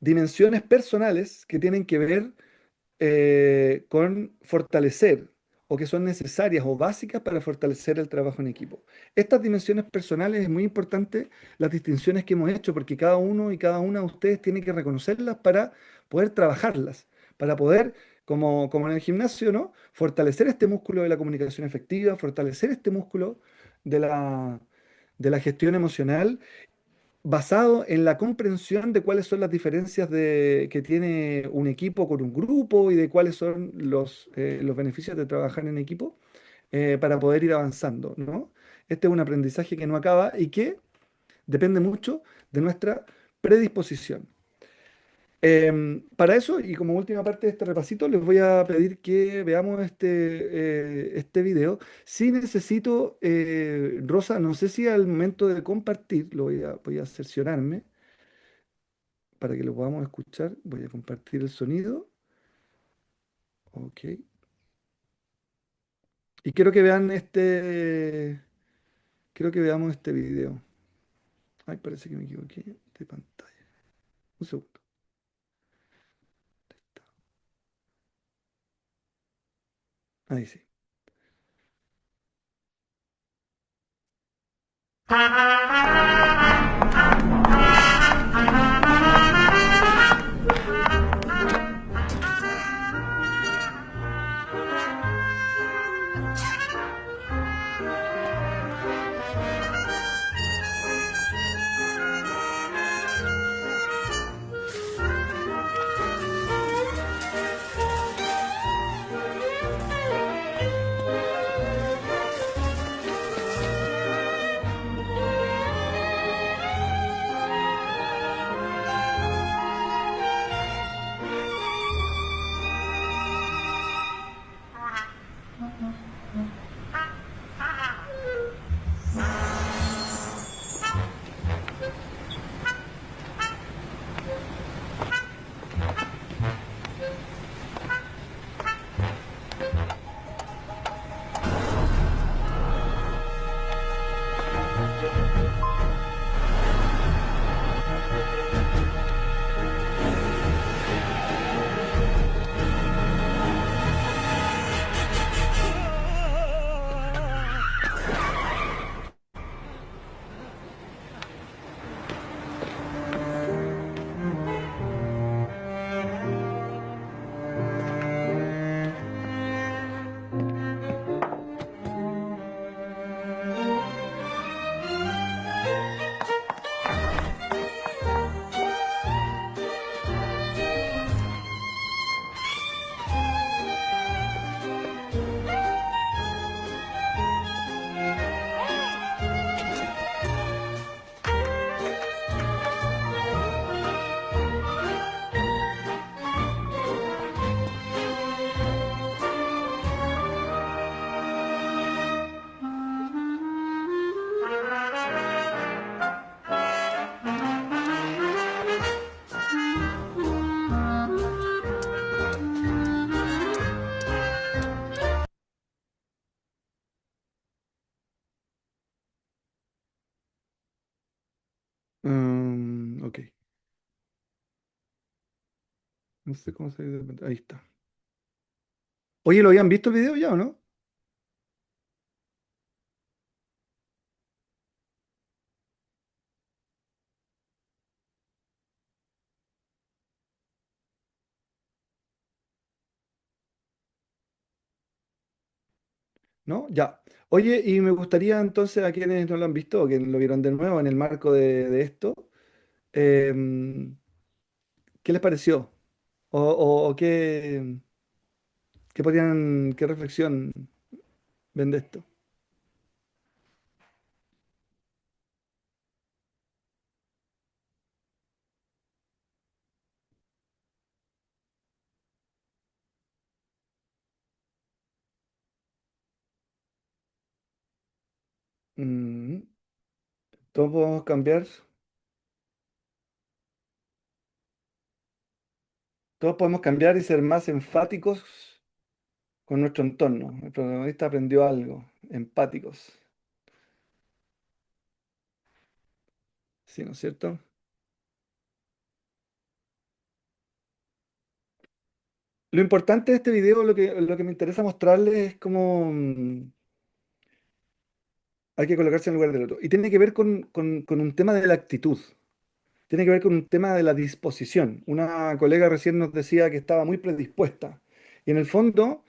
dimensiones personales que tienen que ver con fortalecer o que son necesarias o básicas para fortalecer el trabajo en equipo. Estas dimensiones personales es muy importante las distinciones que hemos hecho porque cada uno y cada una de ustedes tiene que reconocerlas para poder trabajarlas, para poder, como en el gimnasio, ¿no? Fortalecer este músculo de la comunicación efectiva, fortalecer este músculo de de la gestión emocional basado en la comprensión de cuáles son las diferencias que tiene un equipo con un grupo y de cuáles son los beneficios de trabajar en equipo para poder ir avanzando, ¿no? Este es un aprendizaje que no acaba y que depende mucho de nuestra predisposición. Para eso, y como última parte de este repasito, les voy a pedir que veamos este video. Si necesito, Rosa, no sé si al momento de compartir, voy a cerciorarme para que lo podamos escuchar. Voy a compartir el sonido. Ok. Y quiero que vean quiero que veamos este video. Ay, parece que me equivoqué de pantalla. Un segundo. Ahí sí. Ok. No sé cómo salir de pantalla. Ahí está. Oye, ¿lo habían visto el video ya o no? ¿No? Ya. Oye, y me gustaría entonces a quienes no lo han visto o que lo vieron de nuevo en el marco de esto, em, ¿qué les pareció? O qué reflexión ven de esto? Mm, todos podemos cambiar, todos podemos cambiar y ser más enfáticos con nuestro entorno. El protagonista aprendió algo, empáticos, ¿sí, no es cierto? Lo importante de este video, lo que me interesa mostrarles es cómo hay que colocarse en el lugar del otro. Y tiene que ver con un tema de la actitud. Tiene que ver con un tema de la disposición. Una colega recién nos decía que estaba muy predispuesta. Y en el fondo,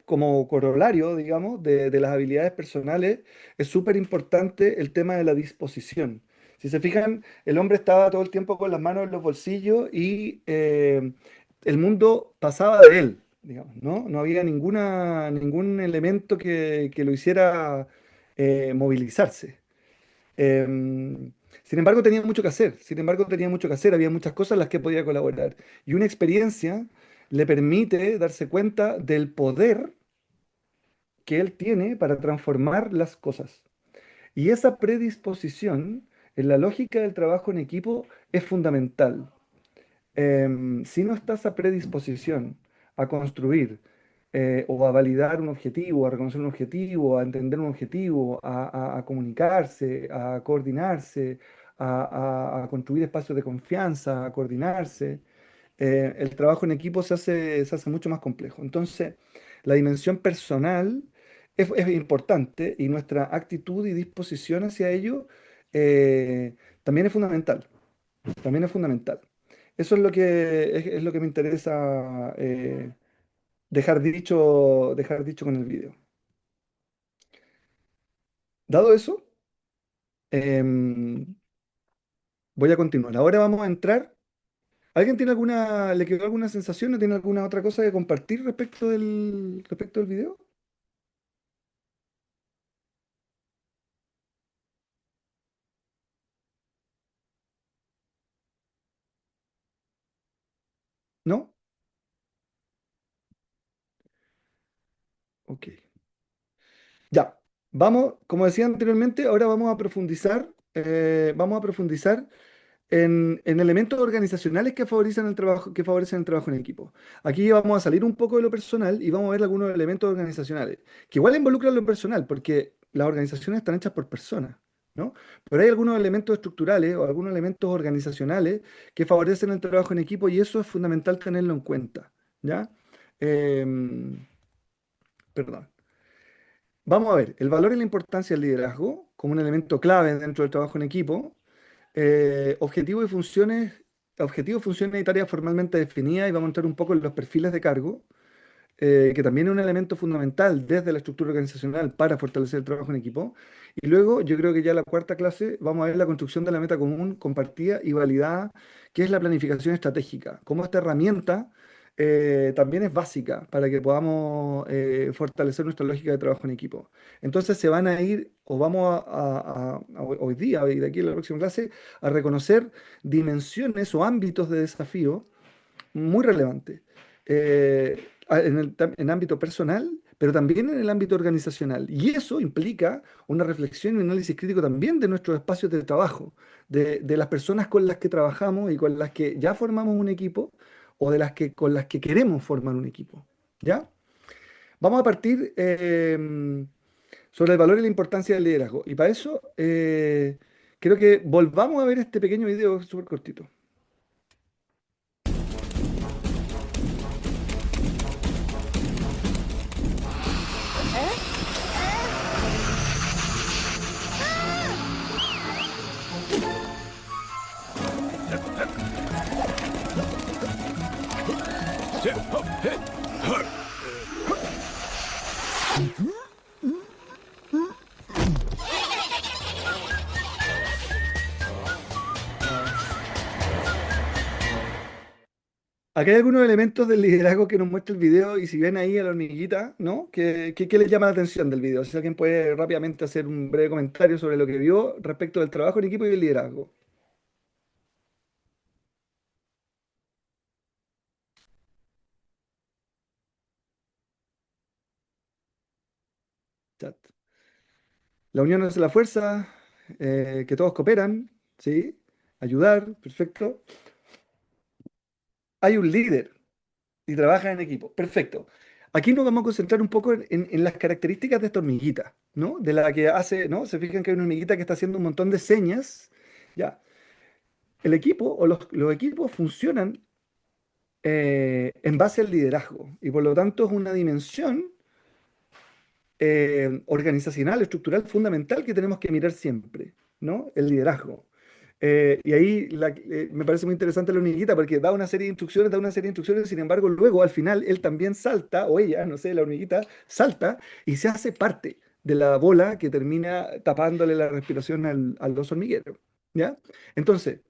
como corolario, digamos, de las habilidades personales, es súper importante el tema de la disposición. Si se fijan, el hombre estaba todo el tiempo con las manos en los bolsillos y el mundo pasaba de él, digamos, ¿no? No había ningún elemento que lo hiciera movilizarse. Em, Sin embargo, tenía mucho que hacer. Sin embargo, tenía mucho que hacer. Había muchas cosas en las que podía colaborar. Y una experiencia le permite darse cuenta del poder que él tiene para transformar las cosas. Y esa predisposición en la lógica del trabajo en equipo es fundamental. Si no está esa predisposición a construir o a validar un objetivo, a reconocer un objetivo, a entender un objetivo, a comunicarse, a coordinarse, a construir espacios de confianza, a coordinarse, el trabajo en equipo se hace mucho más complejo. Entonces, la dimensión personal es importante y nuestra actitud y disposición hacia ello también es fundamental. También es fundamental. Eso es lo que me interesa dejar dicho con el video. Dado eso, em, voy a continuar. Ahora vamos a entrar. ¿Alguien le quedó alguna sensación o tiene alguna otra cosa que compartir respecto del video? ¿No? Ok. Ya. Vamos, como decía anteriormente, ahora vamos a profundizar en elementos organizacionales que favorecen el trabajo en equipo. Aquí vamos a salir un poco de lo personal y vamos a ver algunos elementos organizacionales, que igual involucran lo personal, porque las organizaciones están hechas por personas, ¿no? Pero hay algunos elementos estructurales o algunos elementos organizacionales que favorecen el trabajo en equipo y eso es fundamental tenerlo en cuenta, ¿ya? Em, Perdón. Vamos a ver, el valor y la importancia del liderazgo como un elemento clave dentro del trabajo en equipo. Objetivos y funciones y tareas formalmente definidas y vamos a entrar un poco en los perfiles de cargo, que también es un elemento fundamental desde la estructura organizacional para fortalecer el trabajo en equipo. Y luego yo creo que ya en la cuarta clase vamos a ver la construcción de la meta común compartida y validada, que es la planificación estratégica. Cómo esta herramienta también es básica para que podamos fortalecer nuestra lógica de trabajo en equipo. Entonces se van a ir, o vamos hoy día y de aquí a la próxima clase, a reconocer dimensiones o ámbitos de desafío muy relevante en ámbito personal, pero también en el ámbito organizacional. Y eso implica una reflexión y un análisis crítico también de nuestros espacios de trabajo, de las personas con las que trabajamos y con las que ya formamos un equipo o con las que queremos formar un equipo. ¿Ya? Vamos a partir sobre el valor y la importancia del liderazgo. Y para eso, creo que volvamos a ver este pequeño video súper cortito. Acá hay algunos elementos del liderazgo que nos muestra el video y si ven ahí a la hormiguita, ¿no? ¿Qué les llama la atención del video? Si alguien puede rápidamente hacer un breve comentario sobre lo que vio respecto del trabajo en equipo y el liderazgo. Chat. La unión es la fuerza, que todos cooperan, ¿sí? Ayudar, perfecto. Hay un líder y trabaja en equipo, perfecto. Aquí nos vamos a concentrar un poco en las características de esta hormiguita, ¿no? De la que hace, ¿no? Se fijan que hay una hormiguita que está haciendo un montón de señas. Ya, el equipo o los equipos funcionan en base al liderazgo y por lo tanto es una dimensión organizacional, estructural, fundamental que tenemos que mirar siempre, ¿no? El liderazgo. Y ahí me parece muy interesante la hormiguita porque da una serie de instrucciones, da una serie de instrucciones, sin embargo, luego al final él también salta, o ella, no sé, la hormiguita, salta y se hace parte de la bola que termina tapándole la respiración al dos hormiguero, ¿ya? Entonces,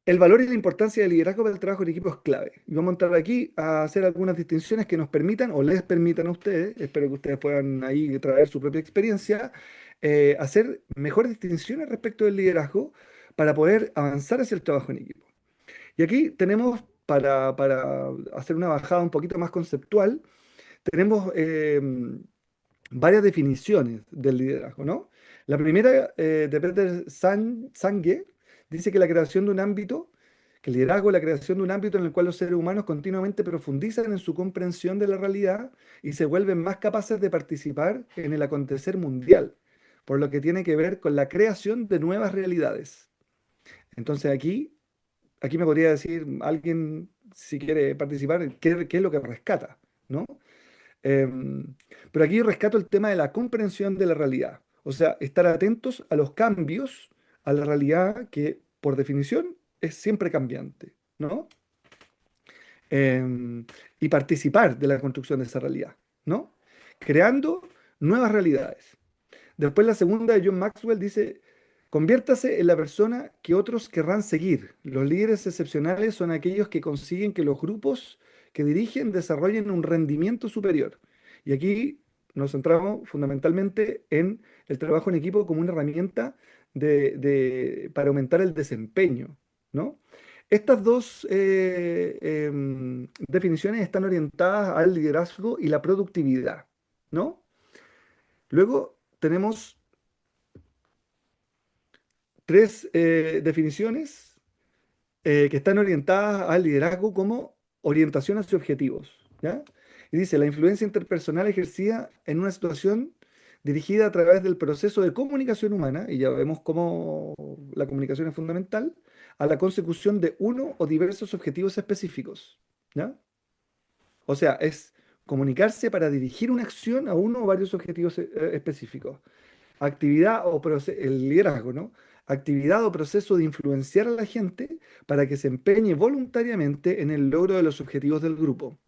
el valor y la importancia del liderazgo para el trabajo en equipo es clave. Y vamos a entrar aquí a hacer algunas distinciones que nos permitan o les permitan a ustedes, espero que ustedes puedan ahí traer su propia experiencia, hacer mejores distinciones respecto del liderazgo para poder avanzar hacia el trabajo en equipo. Y aquí tenemos, para hacer una bajada un poquito más conceptual, tenemos varias definiciones del liderazgo, ¿no? La primera, de Peter Sange, dice que la creación de un ámbito, que el liderazgo es la creación de un ámbito en el cual los seres humanos continuamente profundizan en su comprensión de la realidad y se vuelven más capaces de participar en el acontecer mundial, por lo que tiene que ver con la creación de nuevas realidades. Entonces aquí me podría decir alguien, si quiere participar, qué es lo que rescata, ¿no? Em, pero aquí rescato el tema de la comprensión de la realidad. O sea, estar atentos a los cambios, a la realidad que, por definición, es siempre cambiante, ¿no? Em, y participar de la construcción de esa realidad, ¿no? Creando nuevas realidades. Después la segunda de John Maxwell dice, conviértase en la persona que otros querrán seguir. Los líderes excepcionales son aquellos que consiguen que los grupos que dirigen desarrollen un rendimiento superior. Y aquí nos centramos fundamentalmente en el trabajo en equipo como una herramienta para aumentar el desempeño, ¿no? Estas dos definiciones están orientadas al liderazgo y la productividad, ¿no? Luego tenemos tres definiciones que están orientadas al liderazgo como orientación hacia objetivos, ¿ya? Y dice, la influencia interpersonal ejercida en una situación dirigida a través del proceso de comunicación humana, y ya vemos cómo la comunicación es fundamental, a la consecución de uno o diversos objetivos específicos, ¿ya? O sea, es comunicarse para dirigir una acción a uno o varios objetivos específicos. Actividad o el liderazgo, ¿no? Actividad o proceso de influenciar a la gente para que se empeñe voluntariamente en el logro de los objetivos del grupo.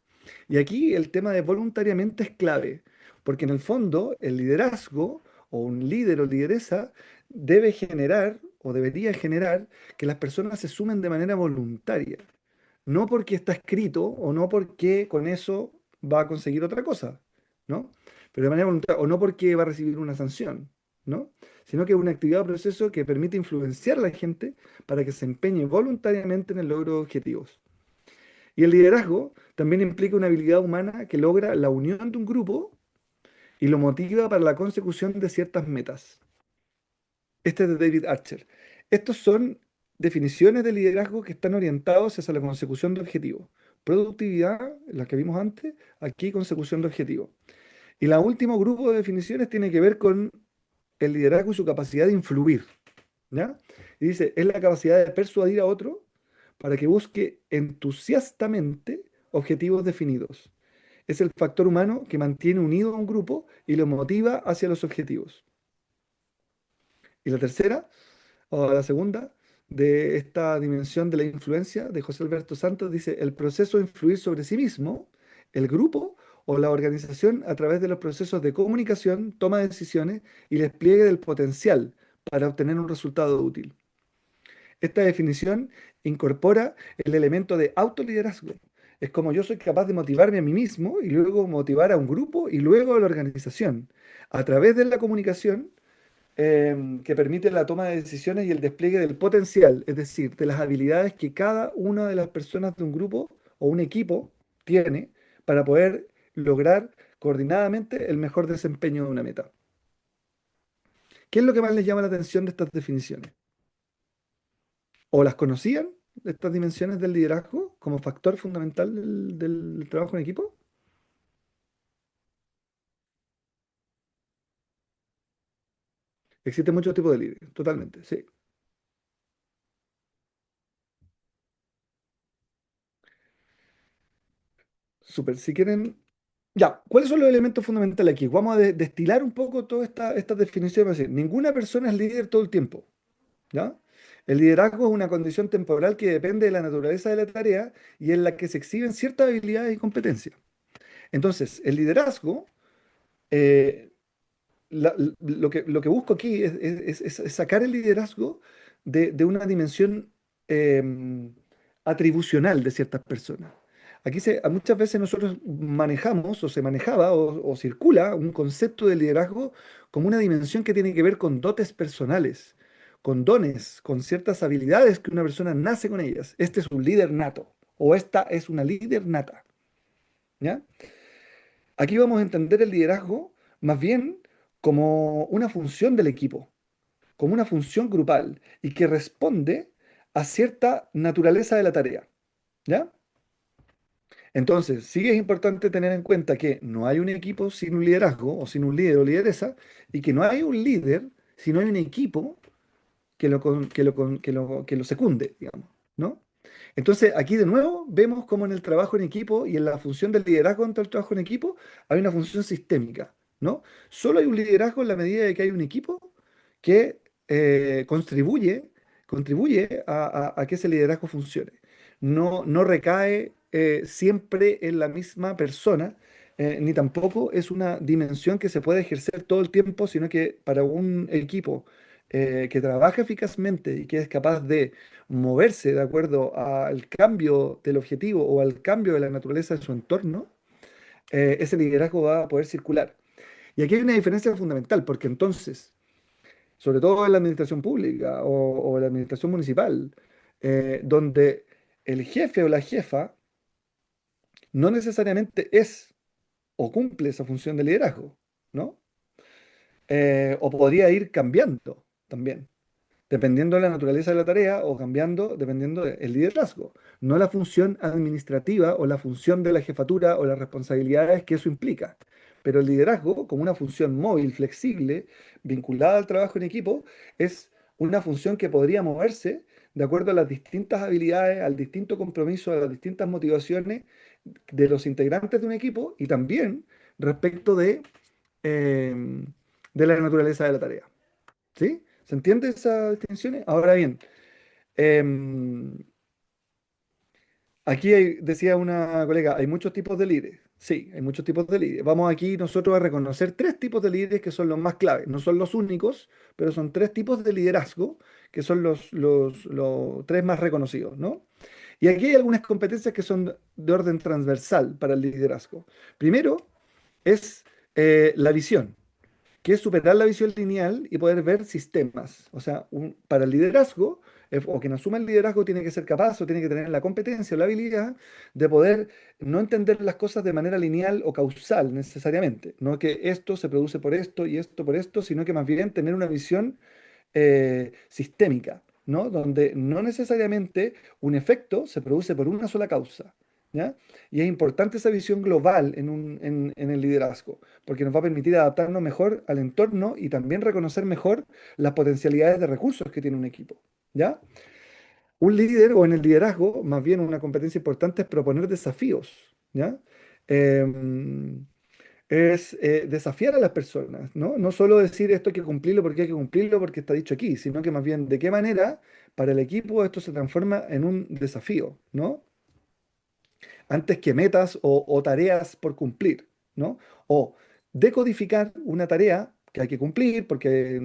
Y aquí el tema de voluntariamente es clave, porque en el fondo el liderazgo o un líder o lideresa debe generar o debería generar que las personas se sumen de manera voluntaria, no porque está escrito o no porque con eso va a conseguir otra cosa, ¿no? Pero de manera voluntaria, o no porque va a recibir una sanción, ¿no? Sino que es una actividad o proceso que permite influenciar a la gente para que se empeñe voluntariamente en el logro de objetivos. Y el liderazgo también implica una habilidad humana que logra la unión de un grupo y lo motiva para la consecución de ciertas metas. Este es de David Archer. Estos son definiciones de liderazgo que están orientados hacia la consecución de objetivos. Productividad, las que vimos antes, aquí consecución de objetivos. Y el último grupo de definiciones tiene que ver con el liderazgo y su capacidad de influir, ¿ya? Y dice, es la capacidad de persuadir a otro para que busque entusiastamente objetivos definidos. Es el factor humano que mantiene unido a un grupo y lo motiva hacia los objetivos. Y la tercera, o la segunda, de esta dimensión de la influencia de José Alberto Santos, dice, el proceso de influir sobre sí mismo, el grupo o la organización a través de los procesos de comunicación, toma de decisiones y despliegue del potencial para obtener un resultado útil. Esta definición incorpora el elemento de autoliderazgo. Es como yo soy capaz de motivarme a mí mismo y luego motivar a un grupo y luego a la organización. A través de la comunicación que permite la toma de decisiones y el despliegue del potencial, es decir, de las habilidades que cada una de las personas de un grupo o un equipo tiene para poder lograr coordinadamente el mejor desempeño de una meta. ¿Qué es lo que más les llama la atención de estas definiciones? ¿O las conocían, estas dimensiones del liderazgo, como factor fundamental del trabajo en equipo? Existen muchos tipos de líderes, totalmente, sí. Súper. Si quieren, ya, ¿cuáles son los elementos fundamentales aquí? Vamos a destilar un poco todas estas definiciones para decir, ninguna persona es líder todo el tiempo, ¿ya? El liderazgo es una condición temporal que depende de la naturaleza de la tarea y en la que se exhiben ciertas habilidades y competencias. Entonces, el liderazgo, eh, lo que busco aquí es sacar el liderazgo de una dimensión atribucional de ciertas personas. Aquí muchas veces nosotros manejamos o se manejaba o circula un concepto de liderazgo como una dimensión que tiene que ver con dotes personales, con dones, con ciertas habilidades que una persona nace con ellas. Este es un líder nato o esta es una líder nata, ¿ya? Aquí vamos a entender el liderazgo más bien como una función del equipo, como una función grupal y que responde a cierta naturaleza de la tarea, ¿ya? Entonces, sí es importante tener en cuenta que no hay un equipo sin un liderazgo o sin un líder o lideresa y que no hay un líder si no hay un equipo que lo secunde, digamos, ¿no? Entonces, aquí de nuevo vemos cómo en el trabajo en equipo y en la función del liderazgo dentro del trabajo en equipo hay una función sistémica, ¿no? Solo hay un liderazgo en la medida de que hay un equipo que contribuye a que ese liderazgo funcione. No recae siempre en la misma persona, ni tampoco es una dimensión que se puede ejercer todo el tiempo, sino que para un equipo que trabaja eficazmente y que es capaz de moverse de acuerdo al cambio del objetivo o al cambio de la naturaleza de su entorno, ese liderazgo va a poder circular. Y aquí hay una diferencia fundamental, porque entonces, sobre todo en la administración pública o la administración municipal, donde el jefe o la jefa no necesariamente es o cumple esa función de liderazgo, ¿no? O podría ir cambiando también, dependiendo de la naturaleza de la tarea o cambiando dependiendo del liderazgo, no la función administrativa o la función de la jefatura o las responsabilidades que eso implica. Pero el liderazgo, como una función móvil, flexible, vinculada al trabajo en equipo, es una función que podría moverse de acuerdo a las distintas habilidades, al distinto compromiso, a las distintas motivaciones de los integrantes de un equipo y también respecto eh, de la naturaleza de la tarea. ¿Sí? ¿Se entiende esa distinción? Ahora bien, em, aquí decía una colega, hay muchos tipos de líderes. Sí, hay muchos tipos de líderes. Vamos aquí nosotros a reconocer tres tipos de líderes que son los más claves. No son los únicos, pero son tres tipos de liderazgo que son los tres más reconocidos, ¿no? Y aquí hay algunas competencias que son de orden transversal para el liderazgo. Primero es la visión, que es superar la visión lineal y poder ver sistemas. O sea, para el liderazgo, o quien asuma el liderazgo tiene que ser capaz o tiene que tener la competencia o la habilidad de poder no entender las cosas de manera lineal o causal necesariamente. No que esto se produce por esto y esto por esto, sino que más bien tener una visión sistémica, ¿no? Donde no necesariamente un efecto se produce por una sola causa, ¿ya? Y es importante esa visión global en el liderazgo, porque nos va a permitir adaptarnos mejor al entorno y también reconocer mejor las potencialidades de recursos que tiene un equipo, ¿ya? Un líder o en el liderazgo, más bien una competencia importante es proponer desafíos, ¿ya? Em, es desafiar a las personas, ¿no? No solo decir esto hay que cumplirlo porque está dicho aquí, sino que más bien de qué manera para el equipo esto se transforma en un desafío, ¿no? Antes que metas o tareas por cumplir, ¿no? O decodificar una tarea que hay que cumplir porque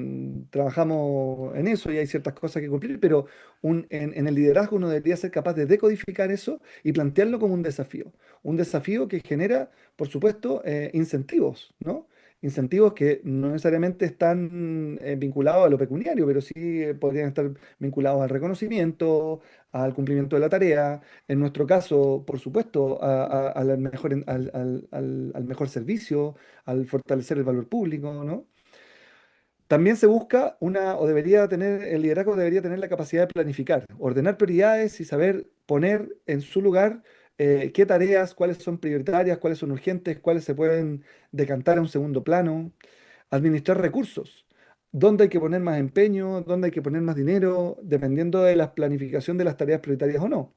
trabajamos en eso y hay ciertas cosas que cumplir, pero en el liderazgo uno debería ser capaz de decodificar eso y plantearlo como un desafío. Un desafío que genera, por supuesto, incentivos, ¿no? Incentivos que no necesariamente están vinculados a lo pecuniario, pero sí podrían estar vinculados al reconocimiento, al cumplimiento de la tarea, en nuestro caso, por supuesto, al mejor, al mejor servicio, al fortalecer el valor público, ¿no? También se busca una, o debería tener, el liderazgo debería tener la capacidad de planificar, ordenar prioridades y saber poner en su lugar qué tareas, cuáles son prioritarias, cuáles son urgentes, cuáles se pueden decantar a un segundo plano, administrar recursos, dónde hay que poner más empeño, dónde hay que poner más dinero, dependiendo de la planificación de las tareas prioritarias o no.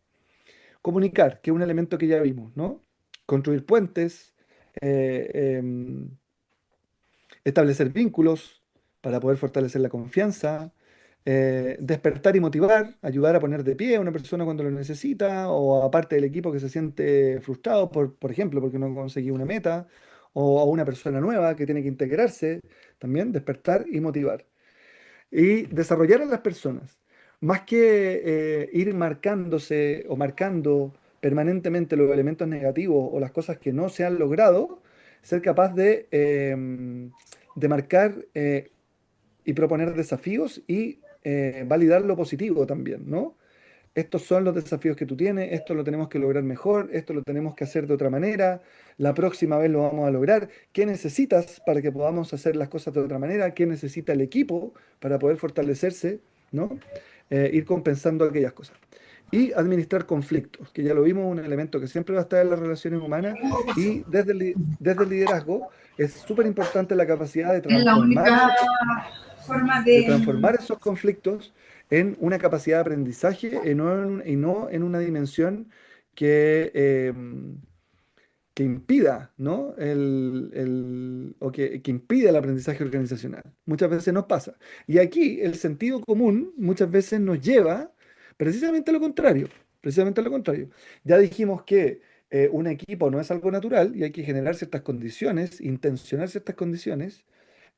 Comunicar, que es un elemento que ya vimos, ¿no? Construir puentes, em, establecer vínculos para poder fortalecer la confianza, despertar y motivar, ayudar a poner de pie a una persona cuando lo necesita, o a parte del equipo que se siente frustrado, por ejemplo, porque no conseguí una meta, o a una persona nueva que tiene que integrarse, también despertar y motivar y desarrollar a las personas, más que ir marcándose o marcando permanentemente los elementos negativos o las cosas que no se han logrado, ser capaz de marcar y proponer desafíos y validar lo positivo también, ¿no? Estos son los desafíos que tú tienes, esto lo tenemos que lograr mejor, esto lo tenemos que hacer de otra manera, la próxima vez lo vamos a lograr. ¿Qué necesitas para que podamos hacer las cosas de otra manera? ¿Qué necesita el equipo para poder fortalecerse? ¿No? Ir compensando aquellas cosas. Y administrar conflictos, que ya lo vimos, un elemento que siempre va a estar en las relaciones humanas y desde el liderazgo es súper importante la capacidad Es la única forma de de... transformar esos conflictos en una capacidad de aprendizaje y no en una dimensión que, que impida, ¿no? O que impida el aprendizaje organizacional. Muchas veces nos pasa. Y aquí el sentido común muchas veces nos lleva precisamente a lo contrario. Precisamente a lo contrario. Ya dijimos que un equipo no es algo natural y hay que generar ciertas condiciones, intencionar ciertas condiciones.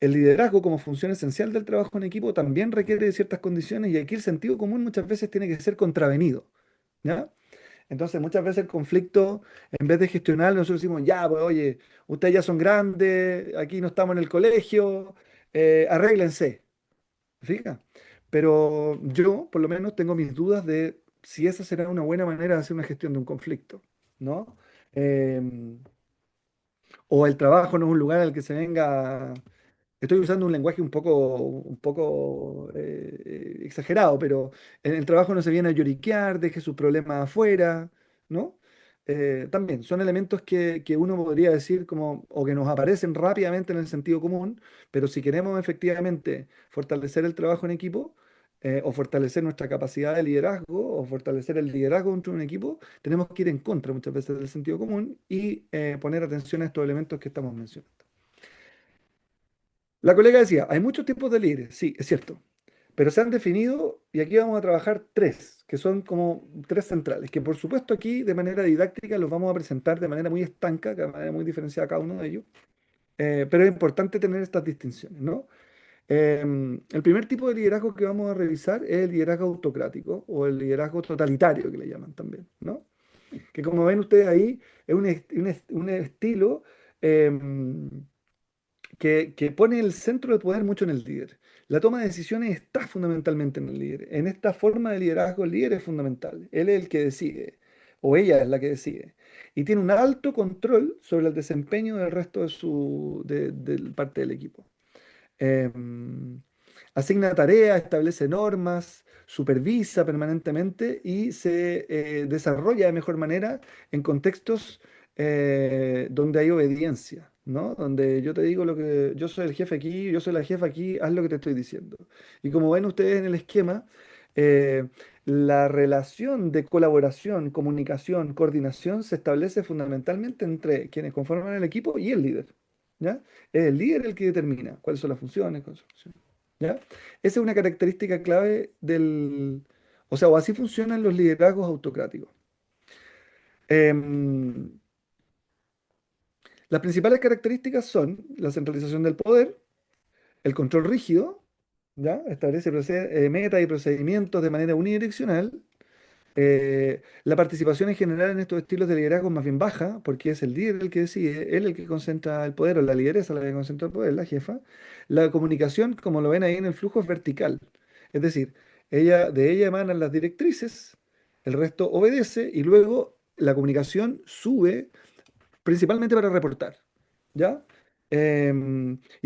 El liderazgo como función esencial del trabajo en equipo también requiere de ciertas condiciones y aquí el sentido común muchas veces tiene que ser contravenido, ¿ya? Entonces muchas veces el conflicto, en vez de gestionarlo, nosotros decimos, ya, pues oye, ustedes ya son grandes, aquí no estamos en el colegio, arréglense, fija. Pero yo, por lo menos, tengo mis dudas de si esa será una buena manera de hacer una gestión de un conflicto, ¿no? Em, o el trabajo no es un lugar al que se venga. Estoy usando un lenguaje un poco exagerado, pero en el trabajo no se viene a lloriquear, deje sus problemas afuera, ¿no? También son elementos que uno podría decir como, o que nos aparecen rápidamente en el sentido común, pero si queremos efectivamente fortalecer el trabajo en equipo, o fortalecer nuestra capacidad de liderazgo, o fortalecer el liderazgo dentro de un equipo, tenemos que ir en contra muchas veces del sentido común y poner atención a estos elementos que estamos mencionando. La colega decía, hay muchos tipos de líderes, sí, es cierto, pero se han definido, y aquí vamos a trabajar tres, que son como tres centrales, que por supuesto aquí de manera didáctica los vamos a presentar de manera muy estanca, de manera muy diferenciada cada uno de ellos, pero es importante tener estas distinciones, ¿no? El primer tipo de liderazgo que vamos a revisar es el liderazgo autocrático o el liderazgo totalitario que le llaman también, ¿no? Que como ven ustedes ahí, es un estilo em, que pone el centro de poder mucho en el líder. La toma de decisiones está fundamentalmente en el líder. En esta forma de liderazgo, el líder es fundamental. Él es el que decide, o ella es la que decide. Y tiene un alto control sobre el desempeño del resto de parte del equipo. Em, Asigna tareas, establece normas, supervisa permanentemente y se desarrolla de mejor manera en contextos donde hay obediencia, ¿no? Donde yo te digo lo que yo soy el jefe aquí, yo soy la jefa aquí, haz lo que te estoy diciendo. Y como ven ustedes en el esquema, eh, la relación de colaboración, comunicación, coordinación se establece fundamentalmente entre quienes conforman el equipo y el líder, ¿ya? Es el líder el que determina cuáles son las funciones, cuáles son las funciones, ¿ya? Esa es una característica clave o sea, o así funcionan los liderazgos autocráticos. Em, las principales características son la centralización del poder, el control rígido, ¿ya? Establece metas y procedimientos de manera unidireccional. La participación en general en estos estilos de liderazgo es más bien baja, porque es el líder el que decide, él el que concentra el poder, o la lideresa la que concentra el poder, la jefa. La comunicación, como lo ven ahí en el flujo, es vertical. Es decir, de ella emanan las directrices, el resto obedece y luego la comunicación sube principalmente para reportar, ¿ya? Y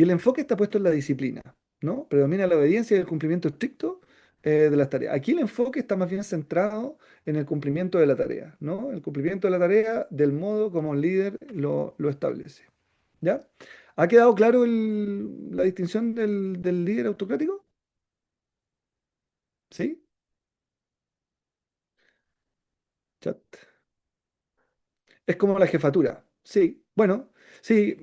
el enfoque está puesto en la disciplina, ¿no? Predomina la obediencia y el cumplimiento estricto de las tareas. Aquí el enfoque está más bien centrado en el cumplimiento de la tarea, ¿no? El cumplimiento de la tarea del modo como el líder lo establece. ¿Ya? ¿Ha quedado claro la distinción del líder autocrático? ¿Sí? Chat. Es como la jefatura. Sí, bueno, sí,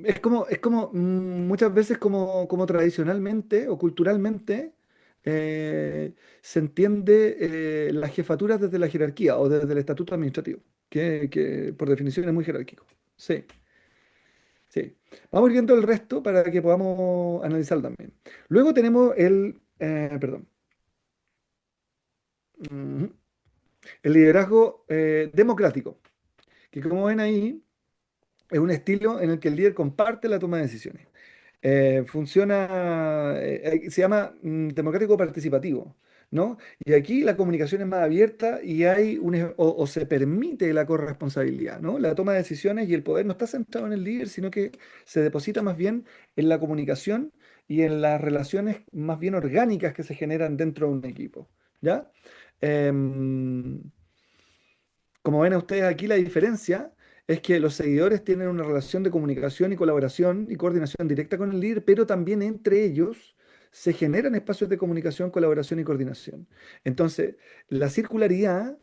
muchas veces como tradicionalmente o culturalmente se entiende la jefatura desde la jerarquía o desde el estatuto administrativo, que por definición es muy jerárquico. Sí, sí. Vamos a ir viendo el resto para que podamos analizar también. Luego tenemos perdón, ujú, el liderazgo democrático, que como ven ahí, es un estilo en el que el líder comparte la toma de decisiones. Se llama democrático participativo, ¿no? Y aquí la comunicación es más abierta y o se permite la corresponsabilidad, ¿no? La toma de decisiones y el poder no está centrado en el líder, sino que se deposita más bien en la comunicación y en las relaciones más bien orgánicas que se generan dentro de un equipo, ¿ya? Em, Como ven a ustedes aquí, la diferencia es que los seguidores tienen una relación de comunicación y colaboración y coordinación directa con el líder, pero también entre ellos se generan espacios de comunicación, colaboración y coordinación. Entonces, la circularidad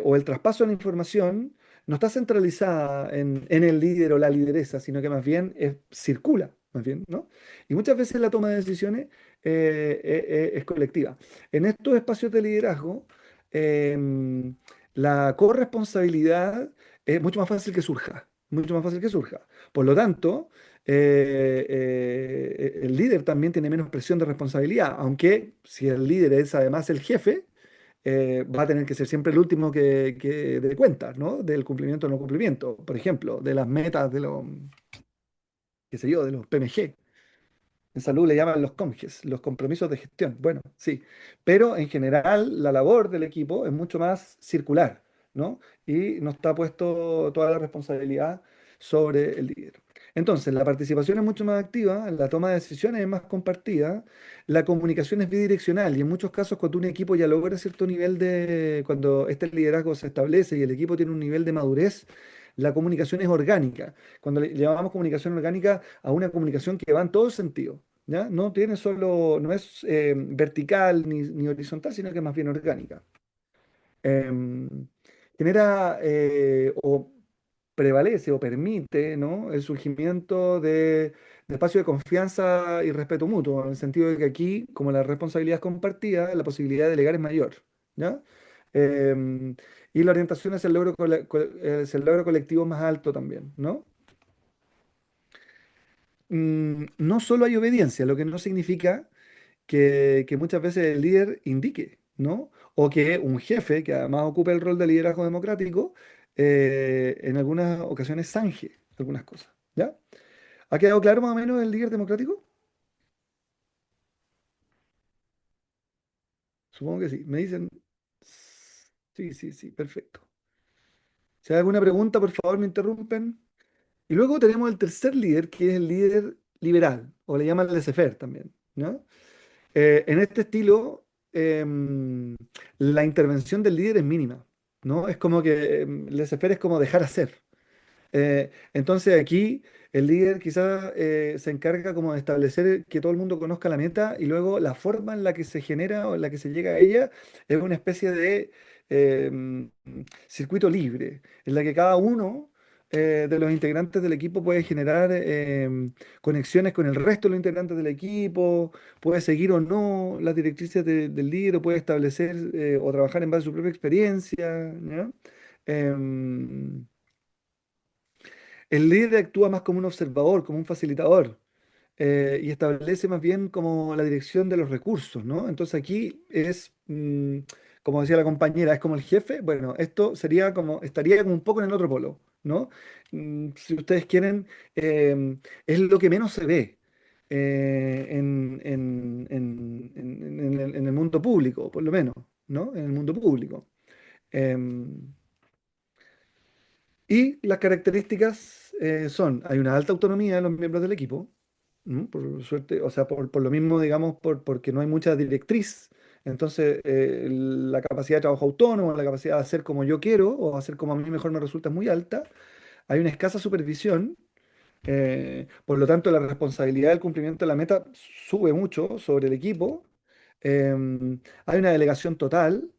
o el traspaso de la información no está centralizada en el líder o la lideresa, sino que más bien circula, más bien, ¿no? Y muchas veces la toma de decisiones es colectiva. En estos espacios de liderazgo, em, la corresponsabilidad es mucho más fácil que surja, mucho más fácil que surja. Por lo tanto, el líder también tiene menos presión de responsabilidad, aunque si el líder es además el jefe, va a tener que ser siempre el último que dé cuenta, ¿no? Del cumplimiento o no cumplimiento, por ejemplo, de las metas qué sé yo, de los PMG. En salud le llaman los COMGES, los compromisos de gestión. Bueno, sí, pero en general la labor del equipo es mucho más circular, ¿no? Y no está puesto toda la responsabilidad sobre el líder. Entonces, la participación es mucho más activa, la toma de decisiones es más compartida, la comunicación es bidireccional y en muchos casos cuando un equipo ya logra cierto nivel cuando este liderazgo se establece y el equipo tiene un nivel de madurez, la comunicación es orgánica. Cuando le llamamos comunicación orgánica a una comunicación que va en todo sentido, ¿ya? No es vertical ni horizontal, sino que es más bien orgánica. Em, Genera o prevalece o permite, ¿no? El surgimiento de espacios de confianza y respeto mutuo, en el sentido de que aquí, como la responsabilidad es compartida, la posibilidad de delegar es mayor, ¿ya? Em, y la orientación hacia hacia el logro colectivo más alto también, ¿no? No solo hay obediencia, lo que no significa que muchas veces el líder indique, ¿no? O que un jefe, que además ocupa el rol de liderazgo democrático, en algunas ocasiones zanje algunas cosas, ¿ya? ¿Ha quedado claro más o menos el líder democrático? Supongo que sí. Me dicen, sí, sí, sí, perfecto. Si hay alguna pregunta, por favor, me interrumpen. Y luego tenemos el tercer líder, que es el líder liberal, o le llaman laissez-faire también, ¿no? En este estilo, la intervención del líder es mínima, ¿no? Es como que laissez-faire es como dejar hacer. Entonces aquí el líder quizás se encarga como de establecer que todo el mundo conozca la meta y luego la forma en la que se genera o en la que se llega a ella es una especie de circuito libre, en la que cada uno de los integrantes del equipo puede generar conexiones con el resto de los integrantes del equipo, puede seguir o no las directrices del líder, o puede establecer o trabajar en base a su propia experiencia, ¿ya? Em, el líder actúa más como un observador, como un facilitador, y establece más bien como la dirección de los recursos, ¿no? Entonces aquí como decía la compañera, es como el jefe. Bueno, esto estaría como un poco en el otro polo, ¿no? Si ustedes quieren, es lo que menos se ve en el mundo público, por lo menos, ¿no? En el mundo público. Em, y las características hay una alta autonomía de los miembros del equipo, Por suerte, o sea, por lo mismo, digamos, porque no hay mucha directriz. Entonces, la capacidad de trabajo autónomo, la capacidad de hacer como yo quiero o hacer como a mí mejor me resulta es muy alta. Hay una escasa supervisión. Por lo tanto, la responsabilidad del cumplimiento de la meta sube mucho sobre el equipo. Hay una delegación total,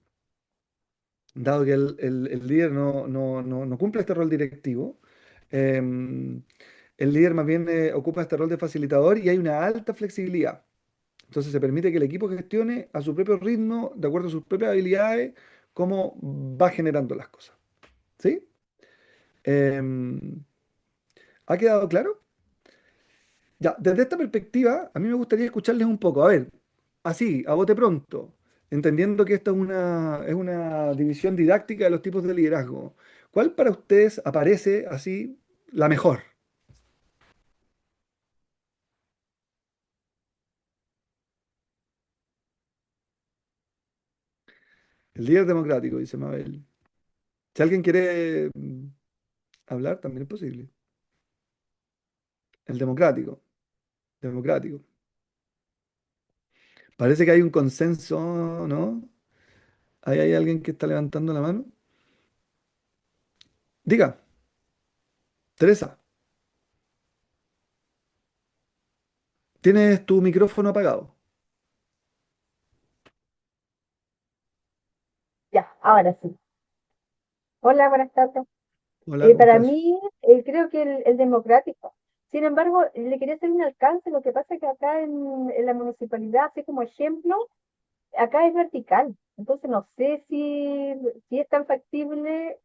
dado que el líder no cumple este rol directivo. Em, el líder más bien ocupa este rol de facilitador y hay una alta flexibilidad. Entonces se permite que el equipo gestione a su propio ritmo, de acuerdo a sus propias habilidades, cómo va generando las cosas. ¿Sí? Em, ¿Ha quedado claro? Ya, desde esta perspectiva, a mí me gustaría escucharles un poco. A ver, así, a bote pronto, entendiendo que esta es una división didáctica de los tipos de liderazgo. ¿Cuál para ustedes aparece así la mejor? El líder democrático, dice Mabel. Si alguien quiere hablar, también es posible. El democrático, democrático. Parece que hay un consenso, ¿no? ¿Ahí hay alguien que está levantando la mano? Diga, Teresa, tienes tu micrófono apagado. Ya, ahora sí. Hola, buenas tardes. Hola, ¿cómo Para estás? mí, creo que el democrático. Sin embargo, le quería hacer un alcance. Lo que pasa es que acá en la municipalidad, así como ejemplo, acá es vertical. Entonces, no sé si es tan factible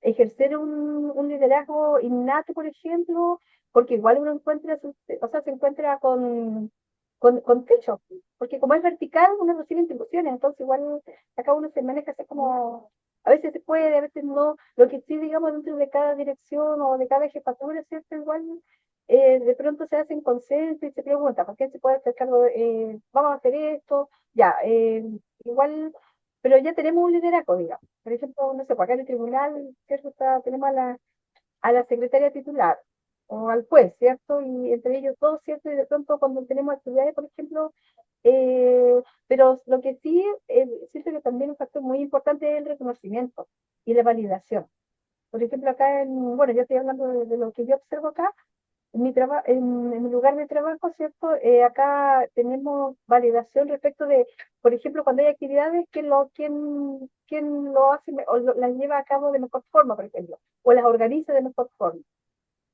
ejercer un liderazgo innato, por ejemplo, porque igual uno encuentra, o sea, se encuentra con techo. Porque como es vertical, uno recibe instrucciones. Entonces, igual acá uno se maneja así como. A veces se puede, a veces no. Lo que sí, digamos, dentro de cada dirección o de cada jefatura, ¿cierto? Igual de pronto se hacen consenso y se pregunta, ¿por qué se puede hacer cargo? Vamos a hacer esto, ya, igual, pero ya tenemos un liderazgo, digamos. Por ejemplo, no sé, pues acá en el tribunal, ¿cierto? Tenemos a la secretaria titular o al juez, ¿cierto? Y entre ellos dos, ¿cierto? Y de pronto cuando tenemos actividades, por ejemplo, pero lo que sí, siento que también un factor muy importante es el reconocimiento y la validación. Por ejemplo, acá bueno, yo estoy hablando de lo que yo observo acá, en mi lugar de trabajo, ¿cierto? Acá tenemos validación respecto de, por ejemplo, cuando hay actividades, quién lo hace las lleva a cabo de mejor forma, por ejemplo, o las organiza de mejor forma.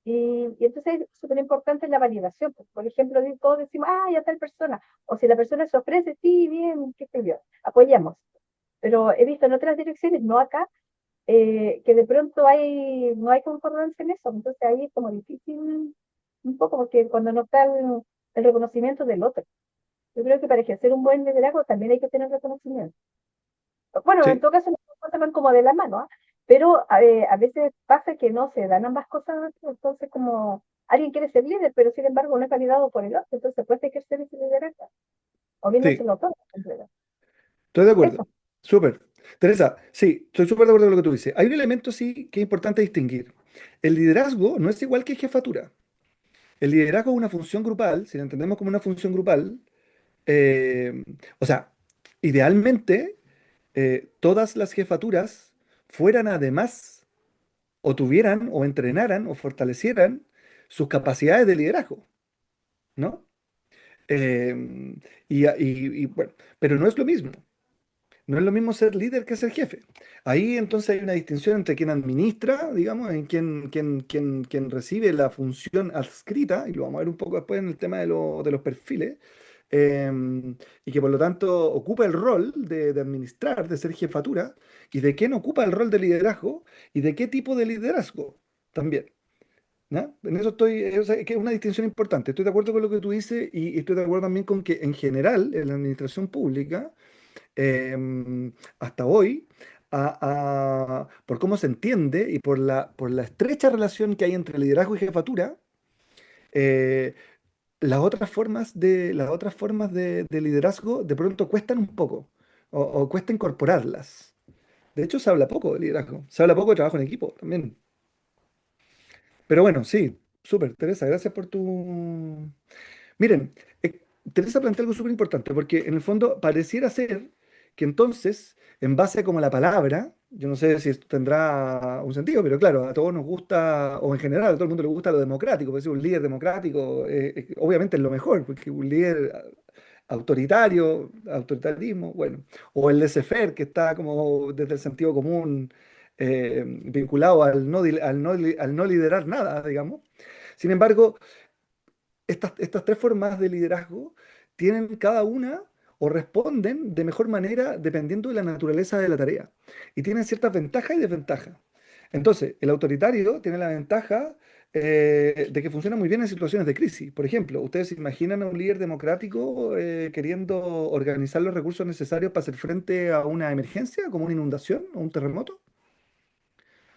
Y entonces es súper importante la validación. Pues, por ejemplo, todos decimos, ah, ya tal persona. O si la persona se ofrece, sí, bien, qué sé yo, apoyamos. Pero he visto en otras direcciones, no acá, que de pronto no hay concordancia en eso. Entonces ahí es como difícil un poco porque cuando no está el reconocimiento del otro. Yo creo que para ejercer un buen liderazgo también hay que tener reconocimiento. Bueno, en Sí, todo caso, las cosas van como de la mano, ¿ah? Pero a veces pasa que no se dan ambas cosas, entonces como alguien quiere ser líder, pero sin embargo no es validado por el otro, entonces puede ejercer ese liderazgo, o bien no se sí, lo toma. Completo. estoy de acuerdo. Eso. Súper. Teresa, sí, estoy súper de acuerdo con lo que tú dices. Hay un elemento, sí, que es importante distinguir. El liderazgo no es igual que jefatura. El liderazgo es una función grupal, si lo entendemos como una función grupal, eh, o sea, idealmente todas las jefaturas fueran además, o tuvieran, o entrenaran, o fortalecieran sus capacidades de liderazgo, ¿no? Eh, bueno, pero no es lo mismo. No es lo mismo ser líder que ser jefe. Ahí entonces hay una distinción entre quien administra, digamos, en quien recibe la función adscrita, y lo vamos a ver un poco después en el tema de los perfiles, y que por lo tanto ocupa el rol de administrar, de ser jefatura, y de quién ocupa el rol de liderazgo y de qué tipo de liderazgo también. ¿Ya? En eso estoy, o sea, que es una distinción importante. Estoy de acuerdo con lo que tú dices y estoy de acuerdo también con que en general en la administración pública hasta hoy, por cómo se entiende y por la estrecha relación que hay entre liderazgo y jefatura, eh, las otras formas de liderazgo de pronto cuestan un poco o cuesta incorporarlas. De hecho, se habla poco de liderazgo, se habla poco de trabajo en equipo también. Pero bueno, sí, súper, Teresa, gracias por tu... Miren, Teresa plantea algo súper importante, porque en el fondo pareciera ser que entonces, en base a como la palabra, yo no sé si esto tendrá un sentido, pero claro, a todos nos gusta, o en general a todo el mundo le gusta lo democrático, por decir, un líder democrático, obviamente es lo mejor, porque un líder autoritario, autoritarismo, bueno, o el laissez-faire, que está como desde el sentido común vinculado al no liderar nada, digamos. Sin embargo, estas tres formas de liderazgo tienen cada una o responden de mejor manera dependiendo de la naturaleza de la tarea. Y tienen ciertas ventajas y desventajas. Entonces, el autoritario tiene la ventaja de que funciona muy bien en situaciones de crisis. Por ejemplo, ¿ustedes se imaginan a un líder democrático queriendo organizar los recursos necesarios para hacer frente a una emergencia, como una inundación o un terremoto?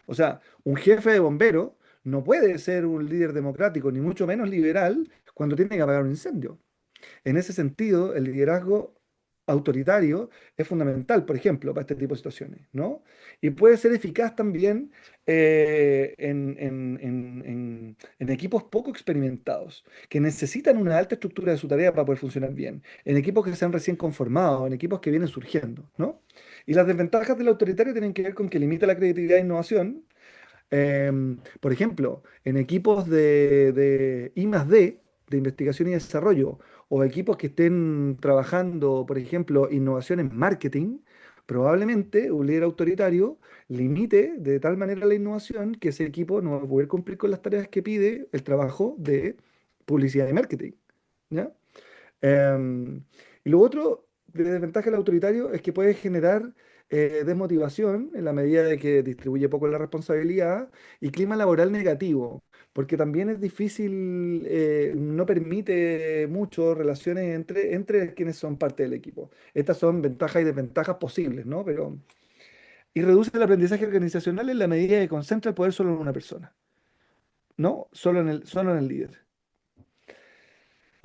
O sea, un jefe de bomberos no puede ser un líder democrático, ni mucho menos liberal, cuando tiene que apagar un incendio. En ese sentido, el liderazgo autoritario es fundamental, por ejemplo, para este tipo de situaciones, ¿no? Y puede ser eficaz también en equipos poco experimentados, que necesitan una alta estructura de su tarea para poder funcionar bien, en equipos que se han recién conformado, en equipos que vienen surgiendo, ¿no? Y las desventajas del autoritario tienen que ver con que limita la creatividad e innovación. Por ejemplo, en equipos de I+D, de investigación y desarrollo, o equipos que estén trabajando, por ejemplo, innovación en marketing, probablemente un líder autoritario limite de tal manera la innovación que ese equipo no va a poder cumplir con las tareas que pide el trabajo de publicidad y marketing, ¿ya? Em, y lo otro de desventaja del autoritario es que puede generar desmotivación en la medida de que distribuye poco la responsabilidad y clima laboral negativo, porque también es difícil, no permite mucho relaciones entre quienes son parte del equipo. Estas son ventajas y desventajas posibles, ¿no? Pero, y reduce el aprendizaje organizacional en la medida que concentra el poder solo en una persona, ¿no? Solo en el líder.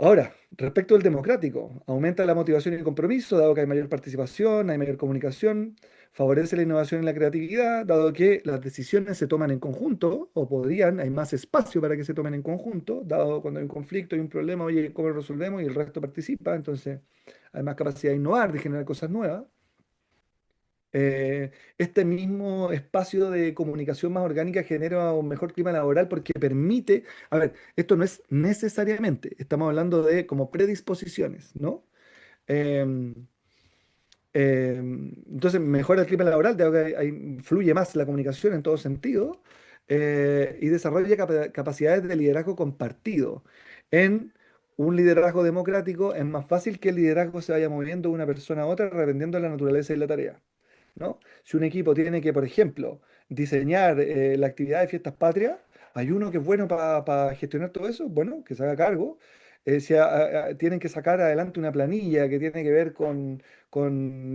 Ahora, respecto al democrático, aumenta la motivación y el compromiso, dado que hay mayor participación, hay mayor comunicación, favorece la innovación y la creatividad, dado que las decisiones se toman en conjunto, o podrían, hay más espacio para que se tomen en conjunto, dado cuando hay un conflicto, hay un problema, oye, ¿cómo lo resolvemos? Y el resto participa, entonces hay más capacidad de innovar, de generar cosas nuevas. Este mismo espacio de comunicación más orgánica genera un mejor clima laboral porque permite, a ver, esto no es necesariamente, estamos hablando de como predisposiciones, ¿no? Em, entonces mejora el clima laboral, dado que fluye más la comunicación en todo sentido y desarrolla capacidades de liderazgo compartido. En un liderazgo democrático es más fácil que el liderazgo se vaya moviendo de una persona a otra dependiendo de la naturaleza y la tarea. ¿No? Si un equipo tiene que, por ejemplo, diseñar la actividad de fiestas patrias, hay uno que es bueno para gestionar todo eso, bueno, que se haga cargo. Si tienen que sacar adelante una planilla que tiene que ver con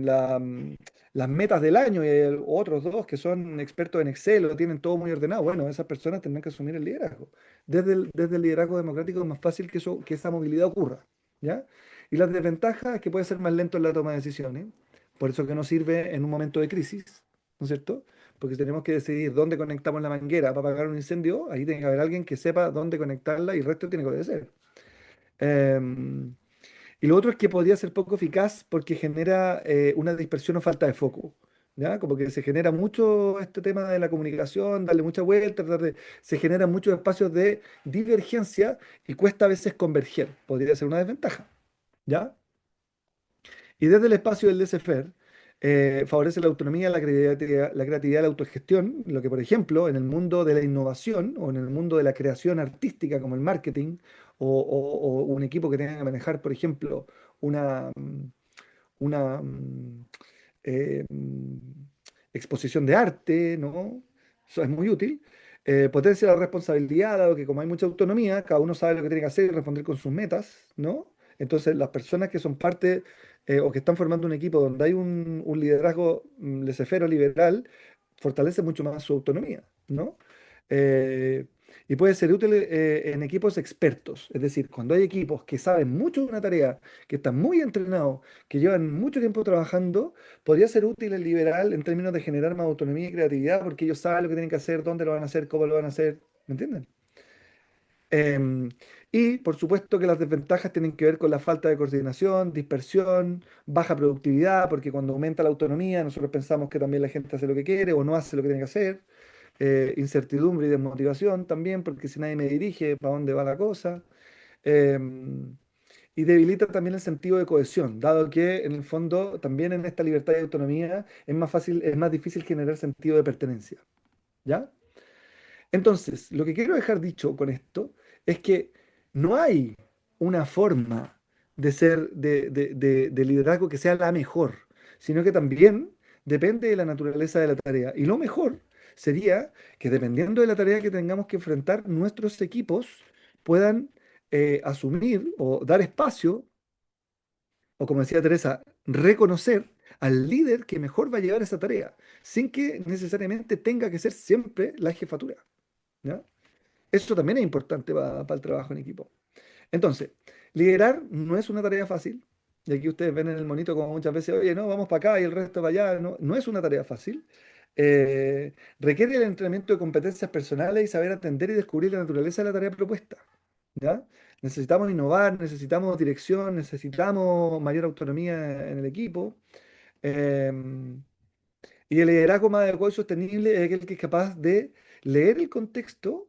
las metas del año y otros dos que son expertos en Excel o tienen todo muy ordenado, bueno, esas personas tendrán que asumir el liderazgo. Desde el liderazgo democrático es más fácil que esa movilidad ocurra, ¿ya? Y las desventajas es que puede ser más lento en la toma de decisiones, por eso que no sirve en un momento de crisis, ¿no es cierto? Porque tenemos que decidir dónde conectamos la manguera para apagar un incendio, ahí tiene que haber alguien que sepa dónde conectarla y el resto tiene que obedecer. Em, y lo otro es que podría ser poco eficaz porque genera una dispersión o falta de foco. ¿Ya? Como que se genera mucho este tema de la comunicación, darle mucha vuelta, se generan muchos espacios de divergencia y cuesta a veces converger. Podría ser una desventaja. ¿Ya? Y desde el espacio del laissez-faire, favorece la autonomía, la creatividad, la autogestión, lo que, por ejemplo, en el mundo de la innovación o en el mundo de la creación artística, como el marketing, o un equipo que tenga que manejar, por ejemplo, una, mm, una eh, mm, exposición de arte, ¿no? Eso es muy útil. Potencia la responsabilidad, dado que como hay mucha autonomía, cada uno sabe lo que tiene que hacer y responder con sus metas, ¿no? Entonces, las personas que son parte o que están formando un equipo donde hay un liderazgo laissez-faire o liberal, fortalece mucho más su autonomía, ¿no? Eh, y puede ser útil en equipos expertos, es decir, cuando hay equipos que saben mucho de una tarea, que están muy entrenados, que llevan mucho tiempo trabajando, podría ser útil el liberal en términos de generar más autonomía y creatividad, porque ellos saben lo que tienen que hacer, dónde lo van a hacer, cómo lo van a hacer, ¿me entienden? Em, y por supuesto que las desventajas tienen que ver con la falta de coordinación, dispersión, baja productividad, porque cuando aumenta la autonomía nosotros pensamos que también la gente hace lo que quiere o no hace lo que tiene que hacer. Incertidumbre y desmotivación también, porque si nadie me dirige, ¿para dónde va la cosa? Em, y debilita también el sentido de cohesión, dado que en el fondo también en esta libertad y autonomía es más fácil, es más difícil generar sentido de pertenencia. ¿Ya? Entonces, lo que quiero dejar dicho con esto es que no hay una forma de ser de liderazgo que sea la mejor, sino que también depende de la naturaleza de la tarea. Y lo mejor sería que dependiendo de la tarea que tengamos que enfrentar, nuestros equipos puedan asumir o dar espacio, o como decía Teresa, reconocer al líder que mejor va a llevar esa tarea, sin que necesariamente tenga que ser siempre la jefatura. ¿Ya? Eso también es importante para el trabajo en equipo. Entonces, liderar no es una tarea fácil. Y aquí ustedes ven en el monito como muchas veces, oye, no, vamos para acá y el resto para allá. No, no es una tarea fácil. Requiere el entrenamiento de competencias personales y saber atender y descubrir la naturaleza de la tarea propuesta. ¿Ya? Necesitamos innovar, necesitamos dirección, necesitamos mayor autonomía en el equipo. Em, y el liderazgo más adecuado y sostenible es aquel que es capaz de leer el contexto,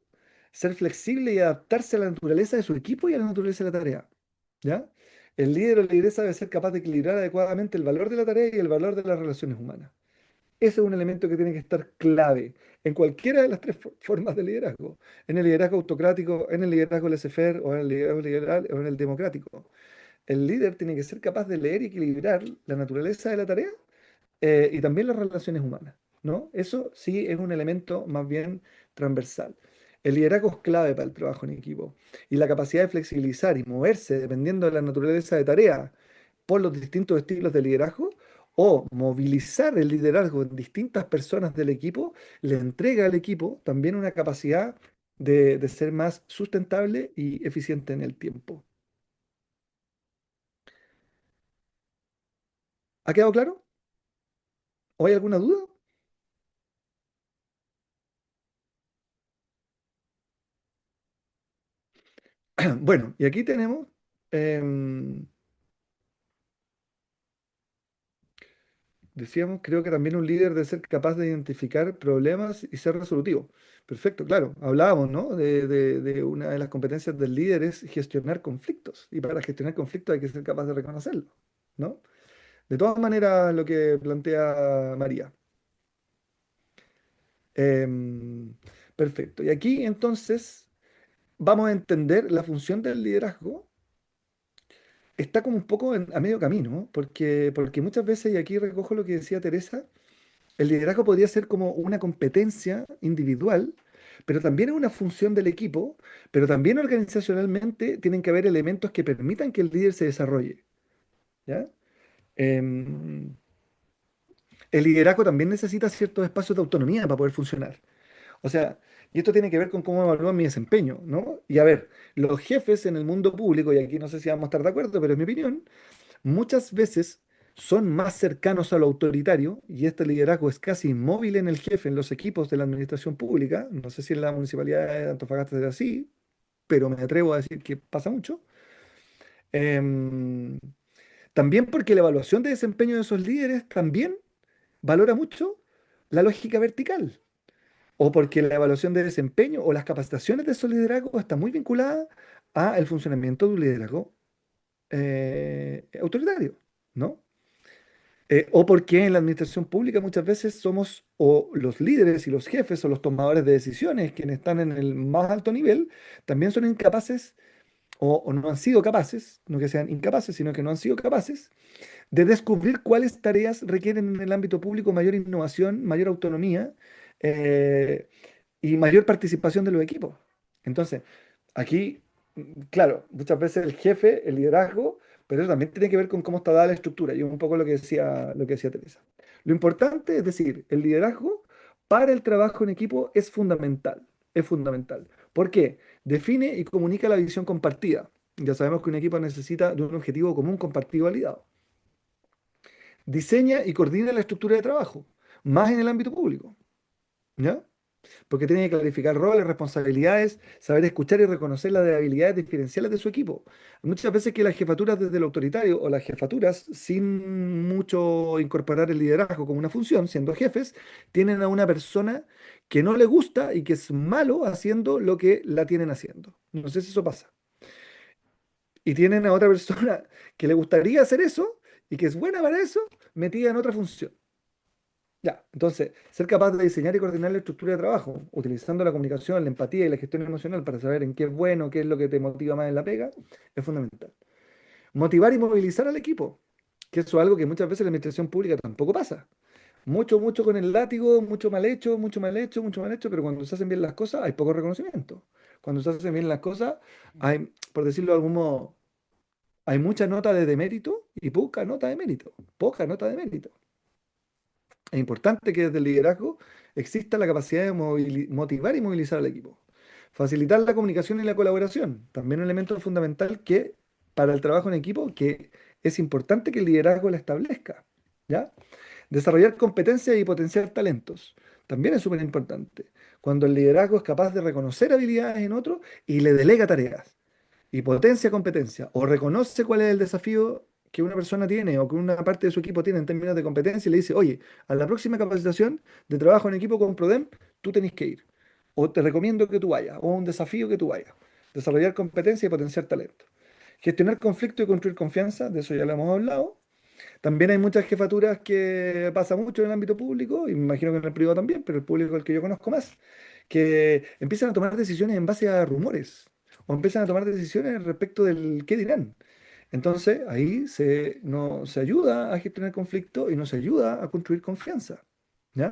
ser flexible y adaptarse a la naturaleza de su equipo y a la naturaleza de la tarea. ¿Ya? El líder o lideresa debe ser capaz de equilibrar adecuadamente el valor de la tarea y el valor de las relaciones humanas. Ese es un elemento que tiene que estar clave en cualquiera de las tres formas de liderazgo. En el liderazgo autocrático, en el liderazgo laissez-faire o en el liderazgo liberal o en el democrático. El líder tiene que ser capaz de leer y equilibrar la naturaleza de la tarea y también las relaciones humanas, ¿no? Eso sí es un elemento más bien transversal. El liderazgo es clave para el trabajo en equipo y la capacidad de flexibilizar y moverse dependiendo de la naturaleza de tarea por los distintos estilos de liderazgo o movilizar el liderazgo en distintas personas del equipo le entrega al equipo también una capacidad de ser más sustentable y eficiente en el tiempo. ¿Ha quedado claro? ¿O hay alguna duda? Bueno, y aquí tenemos, em, decíamos, creo que también un líder debe ser capaz de identificar problemas y ser resolutivo. Perfecto, claro. Hablábamos, ¿no? De una de las competencias del líder es gestionar conflictos. Y para gestionar conflictos hay que ser capaz de reconocerlo, ¿no? De todas maneras, lo que plantea María. Em, perfecto. Y aquí entonces vamos a entender la función del liderazgo. Está como un poco a medio camino, ¿no? Porque muchas veces, y aquí recojo lo que decía Teresa, el liderazgo podría ser como una competencia individual, pero también es una función del equipo, pero también organizacionalmente tienen que haber elementos que permitan que el líder se desarrolle, ¿ya? Em, el liderazgo también necesita ciertos espacios de autonomía para poder funcionar. O sea, y esto tiene que ver con cómo evalúan mi desempeño, ¿no? Y a ver, los jefes en el mundo público, y aquí no sé si vamos a estar de acuerdo, pero es mi opinión, muchas veces son más cercanos a lo autoritario y este liderazgo es casi inmóvil en el jefe, en los equipos de la administración pública. No sé si en la municipalidad de Antofagasta es así, pero me atrevo a decir que pasa mucho. Em, también porque la evaluación de desempeño de esos líderes también valora mucho la lógica vertical. O porque la evaluación de desempeño o las capacitaciones de esos liderazgos está muy vinculada al funcionamiento de un liderazgo autoritario, ¿no? O porque en la administración pública muchas veces somos o los líderes y los jefes o los tomadores de decisiones, quienes están en el más alto nivel, también son incapaces o no han sido capaces, no que sean incapaces, sino que no han sido capaces de descubrir cuáles tareas requieren en el ámbito público mayor innovación, mayor autonomía eh, y mayor participación de los equipos. Entonces, aquí, claro, muchas veces el jefe, el liderazgo, pero eso también tiene que ver con cómo está dada la estructura, y es un poco lo que decía Teresa. Lo importante es decir, el liderazgo para el trabajo en equipo es fundamental, es fundamental. ¿Por qué? Define y comunica la visión compartida. Ya sabemos que un equipo necesita de un objetivo común compartido validado. Diseña y coordina la estructura de trabajo, más en el ámbito público, ¿ya? porque tiene que clarificar roles, responsabilidades, saber escuchar y reconocer las habilidades diferenciales de su equipo. Muchas veces que las jefaturas desde lo autoritario o las jefaturas sin mucho incorporar el liderazgo como una función, siendo jefes, tienen a una persona que no le gusta y que es malo haciendo lo que la tienen haciendo. No sé si eso pasa. Y tienen a otra persona que le gustaría hacer eso y que es buena para eso, metida en otra función. Ya, entonces, ser capaz de diseñar y coordinar la estructura de trabajo, utilizando la comunicación, la empatía y la gestión emocional para saber en qué es bueno, qué es lo que te motiva más en la pega, es fundamental. Motivar y movilizar al equipo, que eso es algo que muchas veces en la administración pública tampoco pasa. Mucho, mucho con el látigo, mucho mal hecho, mucho mal hecho, mucho mal hecho, pero cuando se hacen bien las cosas hay poco reconocimiento. Cuando se hacen bien las cosas, hay, por decirlo de algún modo, hay mucha nota de demérito y poca nota de mérito. Poca nota de mérito. Es importante que desde el liderazgo exista la capacidad de motivar y movilizar al equipo. Facilitar la comunicación y la colaboración, también un elemento fundamental que para el trabajo en equipo que es importante que el liderazgo la establezca, ¿ya? Desarrollar competencias y potenciar talentos, también es súper importante. Cuando el liderazgo es capaz de reconocer habilidades en otro y le delega tareas y potencia competencia o reconoce cuál es el desafío que una persona tiene o que una parte de su equipo tiene en términos de competencia y le dice, oye, a la próxima capacitación de trabajo en equipo con Prodem, tú tenés que ir. O te recomiendo que tú vayas, o un desafío que tú vayas. Desarrollar competencia y potenciar talento. Gestionar conflicto y construir confianza, de eso ya lo hemos hablado. También hay muchas jefaturas que pasa mucho en el ámbito público, y me imagino que en el privado también, pero el público es el que yo conozco más, que empiezan a tomar decisiones en base a rumores o empiezan a tomar decisiones respecto del qué dirán. Entonces, ahí no, se ayuda a gestionar conflicto y no se ayuda a construir confianza. ¿Ya?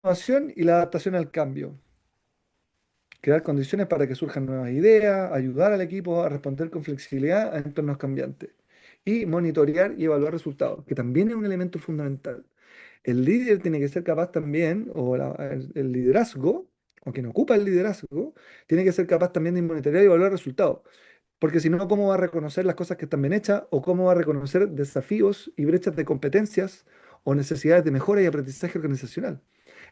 La innovación y la adaptación al cambio. Crear condiciones para que surjan nuevas ideas, ayudar al equipo a responder con flexibilidad a entornos cambiantes. Y monitorear y evaluar resultados, que también es un elemento fundamental. El líder tiene que ser capaz también, o el liderazgo, o quien ocupa el liderazgo, tiene que ser capaz también de monitorear y evaluar resultados. Porque si no, ¿cómo va a reconocer las cosas que están bien hechas? ¿O cómo va a reconocer desafíos y brechas de competencias o necesidades de mejora y aprendizaje organizacional?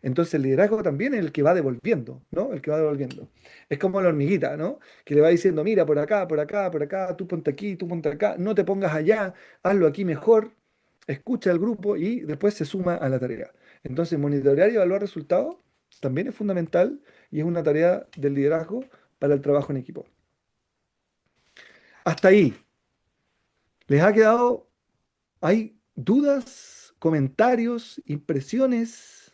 Entonces el liderazgo también es el que va devolviendo, ¿no? El que va devolviendo. Es como la hormiguita, ¿no? Que le va diciendo, mira, por acá, por acá, por acá, tú ponte aquí, tú ponte acá, no te pongas allá, hazlo aquí mejor, escucha al grupo y después se suma a la tarea. Entonces monitorear y evaluar resultados también es fundamental y es una tarea del liderazgo para el trabajo en equipo. Hasta ahí. ¿Les ha quedado? ¿Hay dudas, comentarios, impresiones,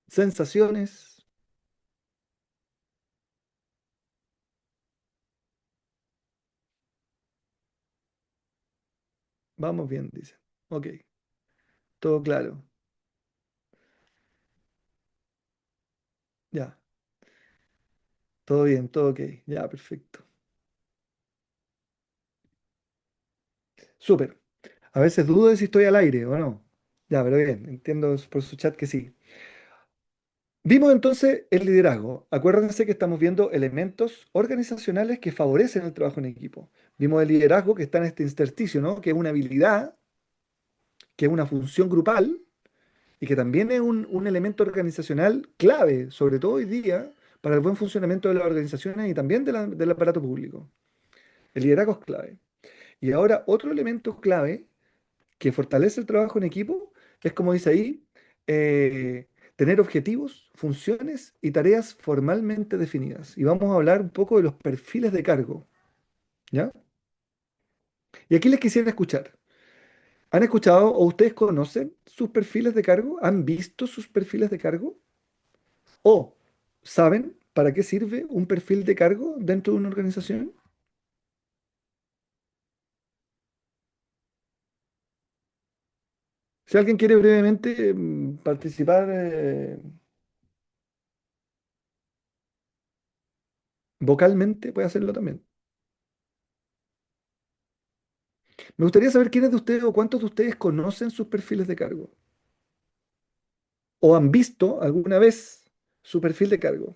sensaciones? Vamos bien, dicen. Ok, todo claro. Ya, todo bien, todo ok. Ya, perfecto. Súper. A veces dudo de si estoy al aire o no. Ya, pero bien, entiendo por su chat que sí. Vimos entonces el liderazgo. Acuérdense que estamos viendo elementos organizacionales que favorecen el trabajo en equipo. Vimos el liderazgo que está en este intersticio, ¿no? Que es una habilidad, que es una función grupal y que también es un elemento organizacional clave, sobre todo hoy día, para el buen funcionamiento de las organizaciones y también del aparato público. El liderazgo es clave. Y ahora otro elemento clave que fortalece el trabajo en equipo es, como dice ahí, tener objetivos, funciones y tareas formalmente definidas. Y vamos a hablar un poco de los perfiles de cargo, ¿ya? Y aquí les quisiera escuchar. ¿Han escuchado o ustedes conocen sus perfiles de cargo? ¿Han visto sus perfiles de cargo? ¿O saben para qué sirve un perfil de cargo dentro de una organización? Si alguien quiere brevemente participar vocalmente, puede hacerlo también. Me gustaría saber quiénes de ustedes o cuántos de ustedes conocen sus perfiles de cargo o han visto alguna vez su perfil de cargo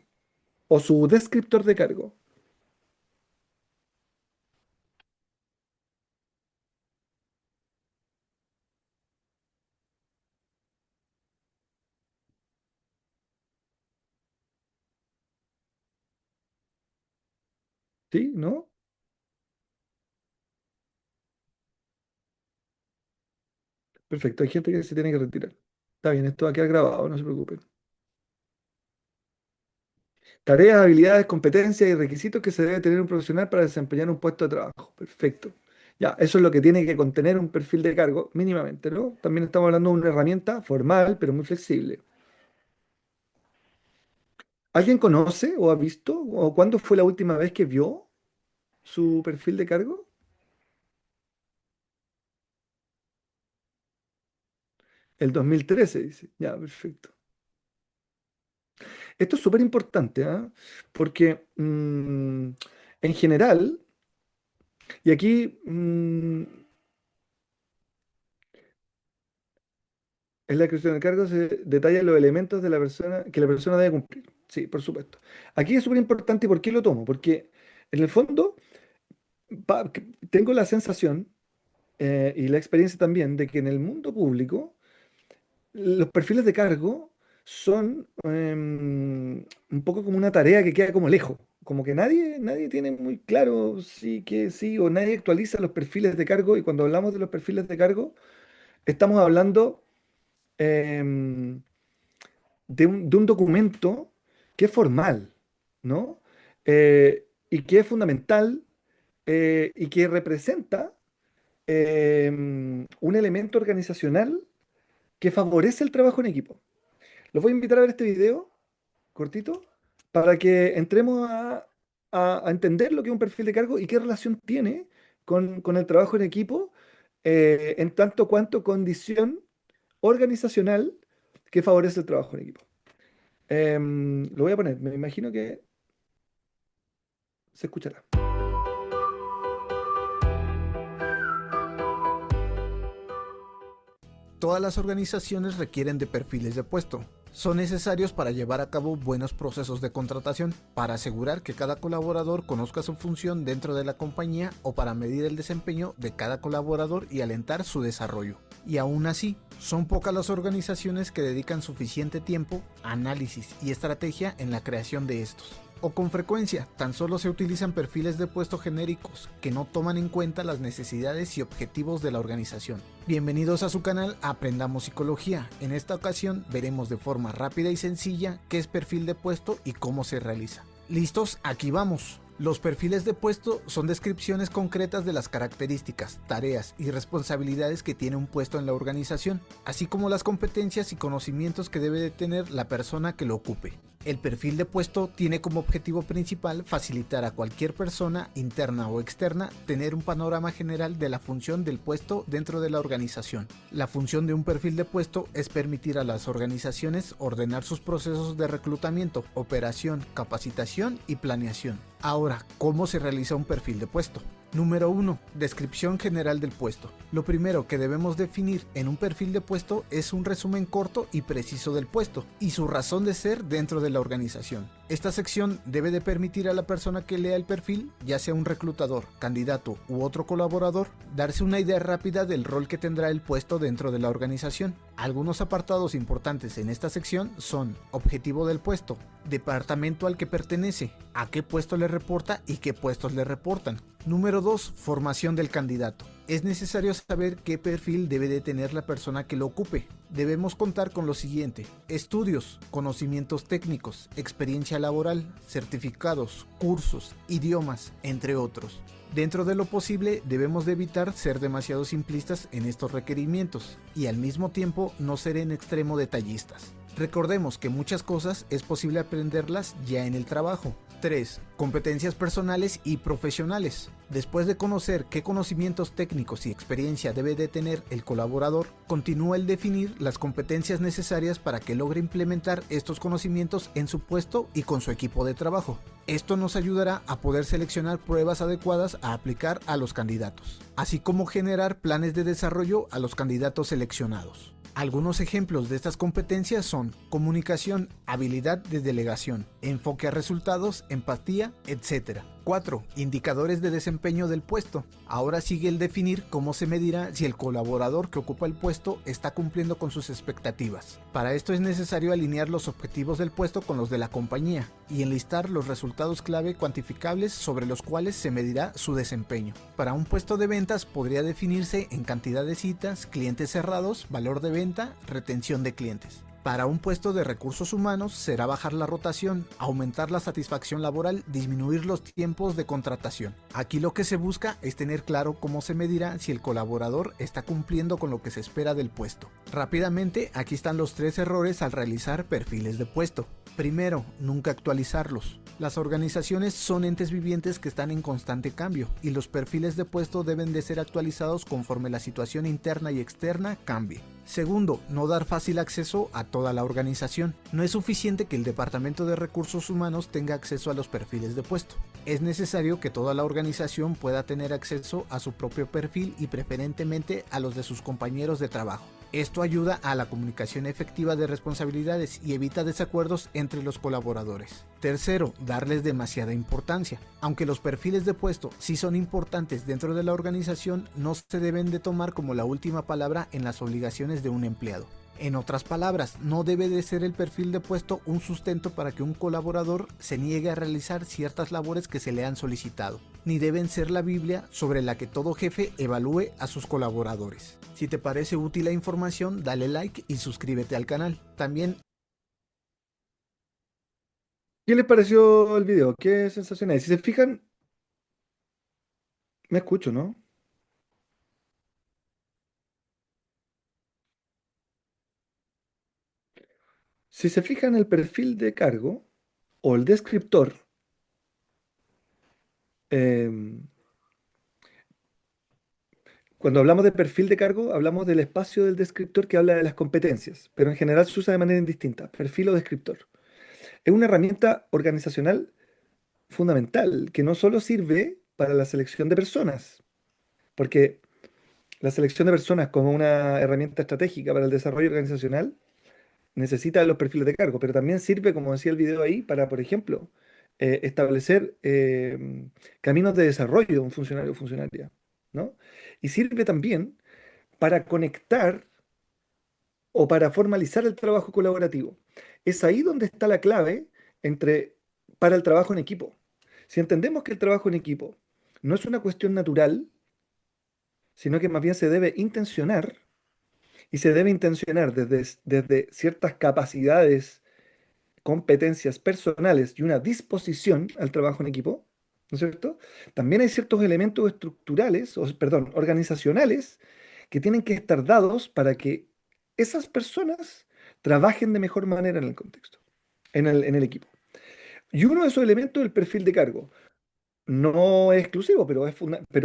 o su descriptor de cargo. ¿Sí? ¿No? Perfecto, hay gente que se tiene que retirar. Está bien, esto va a quedar grabado, no se preocupen. Tareas, habilidades, competencias y requisitos que se debe tener un profesional para desempeñar un puesto de trabajo. Perfecto. Ya, eso es lo que tiene que contener un perfil de cargo, mínimamente, ¿no? También estamos hablando de una herramienta formal, pero muy flexible. ¿Alguien conoce o ha visto o cuándo fue la última vez que vio su perfil de cargo? El 2013, dice. Ya, perfecto. Esto es súper importante, ¿ah? Porque en general, y aquí en la descripción del cargo se detallan los elementos de la persona que la persona debe cumplir. Sí, por supuesto. Aquí es súper importante. ¿Y por qué lo tomo? Porque en el fondo tengo la sensación y la experiencia también de que en el mundo público los perfiles de cargo son un poco como una tarea que queda como lejos. Como que nadie tiene muy claro si que sí o nadie actualiza los perfiles de cargo. Y cuando hablamos de los perfiles de cargo, estamos hablando em, de un documento que es formal, ¿no? Y que es fundamental y que representa un elemento organizacional que favorece el trabajo en equipo. Los voy a invitar a ver este video cortito para que entremos a entender lo que es un perfil de cargo y qué relación tiene con el trabajo en equipo en tanto cuanto condición organizacional que favorece el trabajo en equipo. Lo voy a poner, me imagino que se escuchará. Todas las organizaciones requieren de perfiles de puesto. Son necesarios para llevar a cabo buenos procesos de contratación, para asegurar que cada colaborador conozca su función dentro de la compañía o para medir el desempeño de cada colaborador y alentar su desarrollo. Y aún así, son pocas las organizaciones que dedican suficiente tiempo, análisis y estrategia en la creación de estos. O con frecuencia, tan solo se utilizan perfiles de puesto genéricos que no toman en cuenta las necesidades y objetivos de la organización. Bienvenidos a su canal Aprendamos Psicología. En esta ocasión veremos de forma rápida y sencilla qué es perfil de puesto y cómo se realiza. ¿Listos? Aquí vamos. Los perfiles de puesto son descripciones concretas de las características, tareas y responsabilidades que tiene un puesto en la organización, así como las competencias y conocimientos que debe de tener la persona que lo ocupe. El perfil de puesto tiene como objetivo principal facilitar a cualquier persona, interna o externa, tener un panorama general de la función del puesto dentro de la organización. La función de un perfil de puesto es permitir a las organizaciones ordenar sus procesos de reclutamiento, operación, capacitación y planeación. Ahora, ¿cómo se realiza un perfil de puesto? Número 1. Descripción general del puesto. Lo primero que debemos definir en un perfil de puesto es un resumen corto y preciso del puesto y su razón de ser dentro de la organización. Esta sección debe de permitir a la persona que lea el perfil, ya sea un reclutador, candidato u otro colaborador, darse una idea rápida del rol que tendrá el puesto dentro de la organización. Algunos apartados importantes en esta sección son objetivo del puesto, departamento al que pertenece, a qué puesto le reporta y qué puestos le reportan. Número 2. Formación del candidato. Es necesario saber qué perfil debe de tener la persona que lo ocupe. Debemos contar con lo siguiente: estudios, conocimientos técnicos, experiencia laboral, certificados, cursos, idiomas, entre otros. Dentro de lo posible, debemos de evitar ser demasiado simplistas en estos requerimientos y al mismo tiempo no ser en extremo detallistas. Recordemos que muchas cosas es posible aprenderlas ya en el trabajo. 3. Competencias personales y profesionales. Después de conocer qué conocimientos técnicos y experiencia debe de tener el colaborador, continúa el definir las competencias necesarias para que logre implementar estos conocimientos en su puesto y con su equipo de trabajo. Esto nos ayudará a poder seleccionar pruebas adecuadas a aplicar a los candidatos, así como generar planes de desarrollo a los candidatos seleccionados. Algunos ejemplos de estas competencias son comunicación, habilidad de delegación, enfoque a resultados, empatía, etc. 4. Indicadores de desempeño del puesto. Ahora sigue el definir cómo se medirá si el colaborador que ocupa el puesto está cumpliendo con sus expectativas. Para esto es necesario alinear los objetivos del puesto con los de la compañía y enlistar los resultados clave cuantificables sobre los cuales se medirá su desempeño. Para un puesto de ventas podría definirse en cantidad de citas, clientes cerrados, valor de venta, retención de clientes. Para un puesto de recursos humanos será bajar la rotación, aumentar la satisfacción laboral, disminuir los tiempos de contratación. Aquí lo que se busca es tener claro cómo se medirá si el colaborador está cumpliendo con lo que se espera del puesto. Rápidamente, aquí están los 3 errores al realizar perfiles de puesto. Primero, nunca actualizarlos. Las organizaciones son entes vivientes que están en constante cambio y los perfiles de puesto deben de ser actualizados conforme la situación interna y externa cambie. Segundo, no dar fácil acceso a toda la organización. No es suficiente que el Departamento de Recursos Humanos tenga acceso a los perfiles de puesto. Es necesario que toda la organización pueda tener acceso a su propio perfil y preferentemente a los de sus compañeros de trabajo. Esto ayuda a la comunicación efectiva de responsabilidades y evita desacuerdos entre los colaboradores. Tercero, darles demasiada importancia. Aunque los perfiles de puesto sí son importantes dentro de la organización, no se deben de tomar como la última palabra en las obligaciones de un empleado. En otras palabras, no debe de ser el perfil de puesto un sustento para que un colaborador se niegue a realizar ciertas labores que se le han solicitado, ni deben ser la Biblia sobre la que todo jefe evalúe a sus colaboradores. Si te parece útil la información, dale like y suscríbete al canal. También, ¿qué les pareció el video? ¿Qué sensaciones hay? Si se fijan, me escucho, ¿no? Si se fijan el perfil de cargo o el descriptor, em, cuando hablamos de perfil de cargo, hablamos del espacio del descriptor que habla de las competencias, pero en general se usa de manera indistinta, perfil o descriptor. Es una herramienta organizacional fundamental que no solo sirve para la selección de personas, porque la selección de personas como una herramienta estratégica para el desarrollo organizacional necesita los perfiles de cargo, pero también sirve, como decía el video ahí, para, por ejemplo, establecer caminos de desarrollo de un funcionario o funcionaria, ¿no? Y sirve también para conectar o para formalizar el trabajo colaborativo. Es ahí donde está la clave para el trabajo en equipo. Si entendemos que el trabajo en equipo no es una cuestión natural, sino que más bien se debe intencionar, y se debe intencionar desde ciertas capacidades, competencias personales y una disposición al trabajo en equipo, ¿no es cierto? También hay ciertos elementos estructurales, perdón, organizacionales, que tienen que estar dados para que esas personas trabajen de mejor manera en el contexto, en el equipo. Y uno de esos elementos es el perfil de cargo. No es exclusivo, pero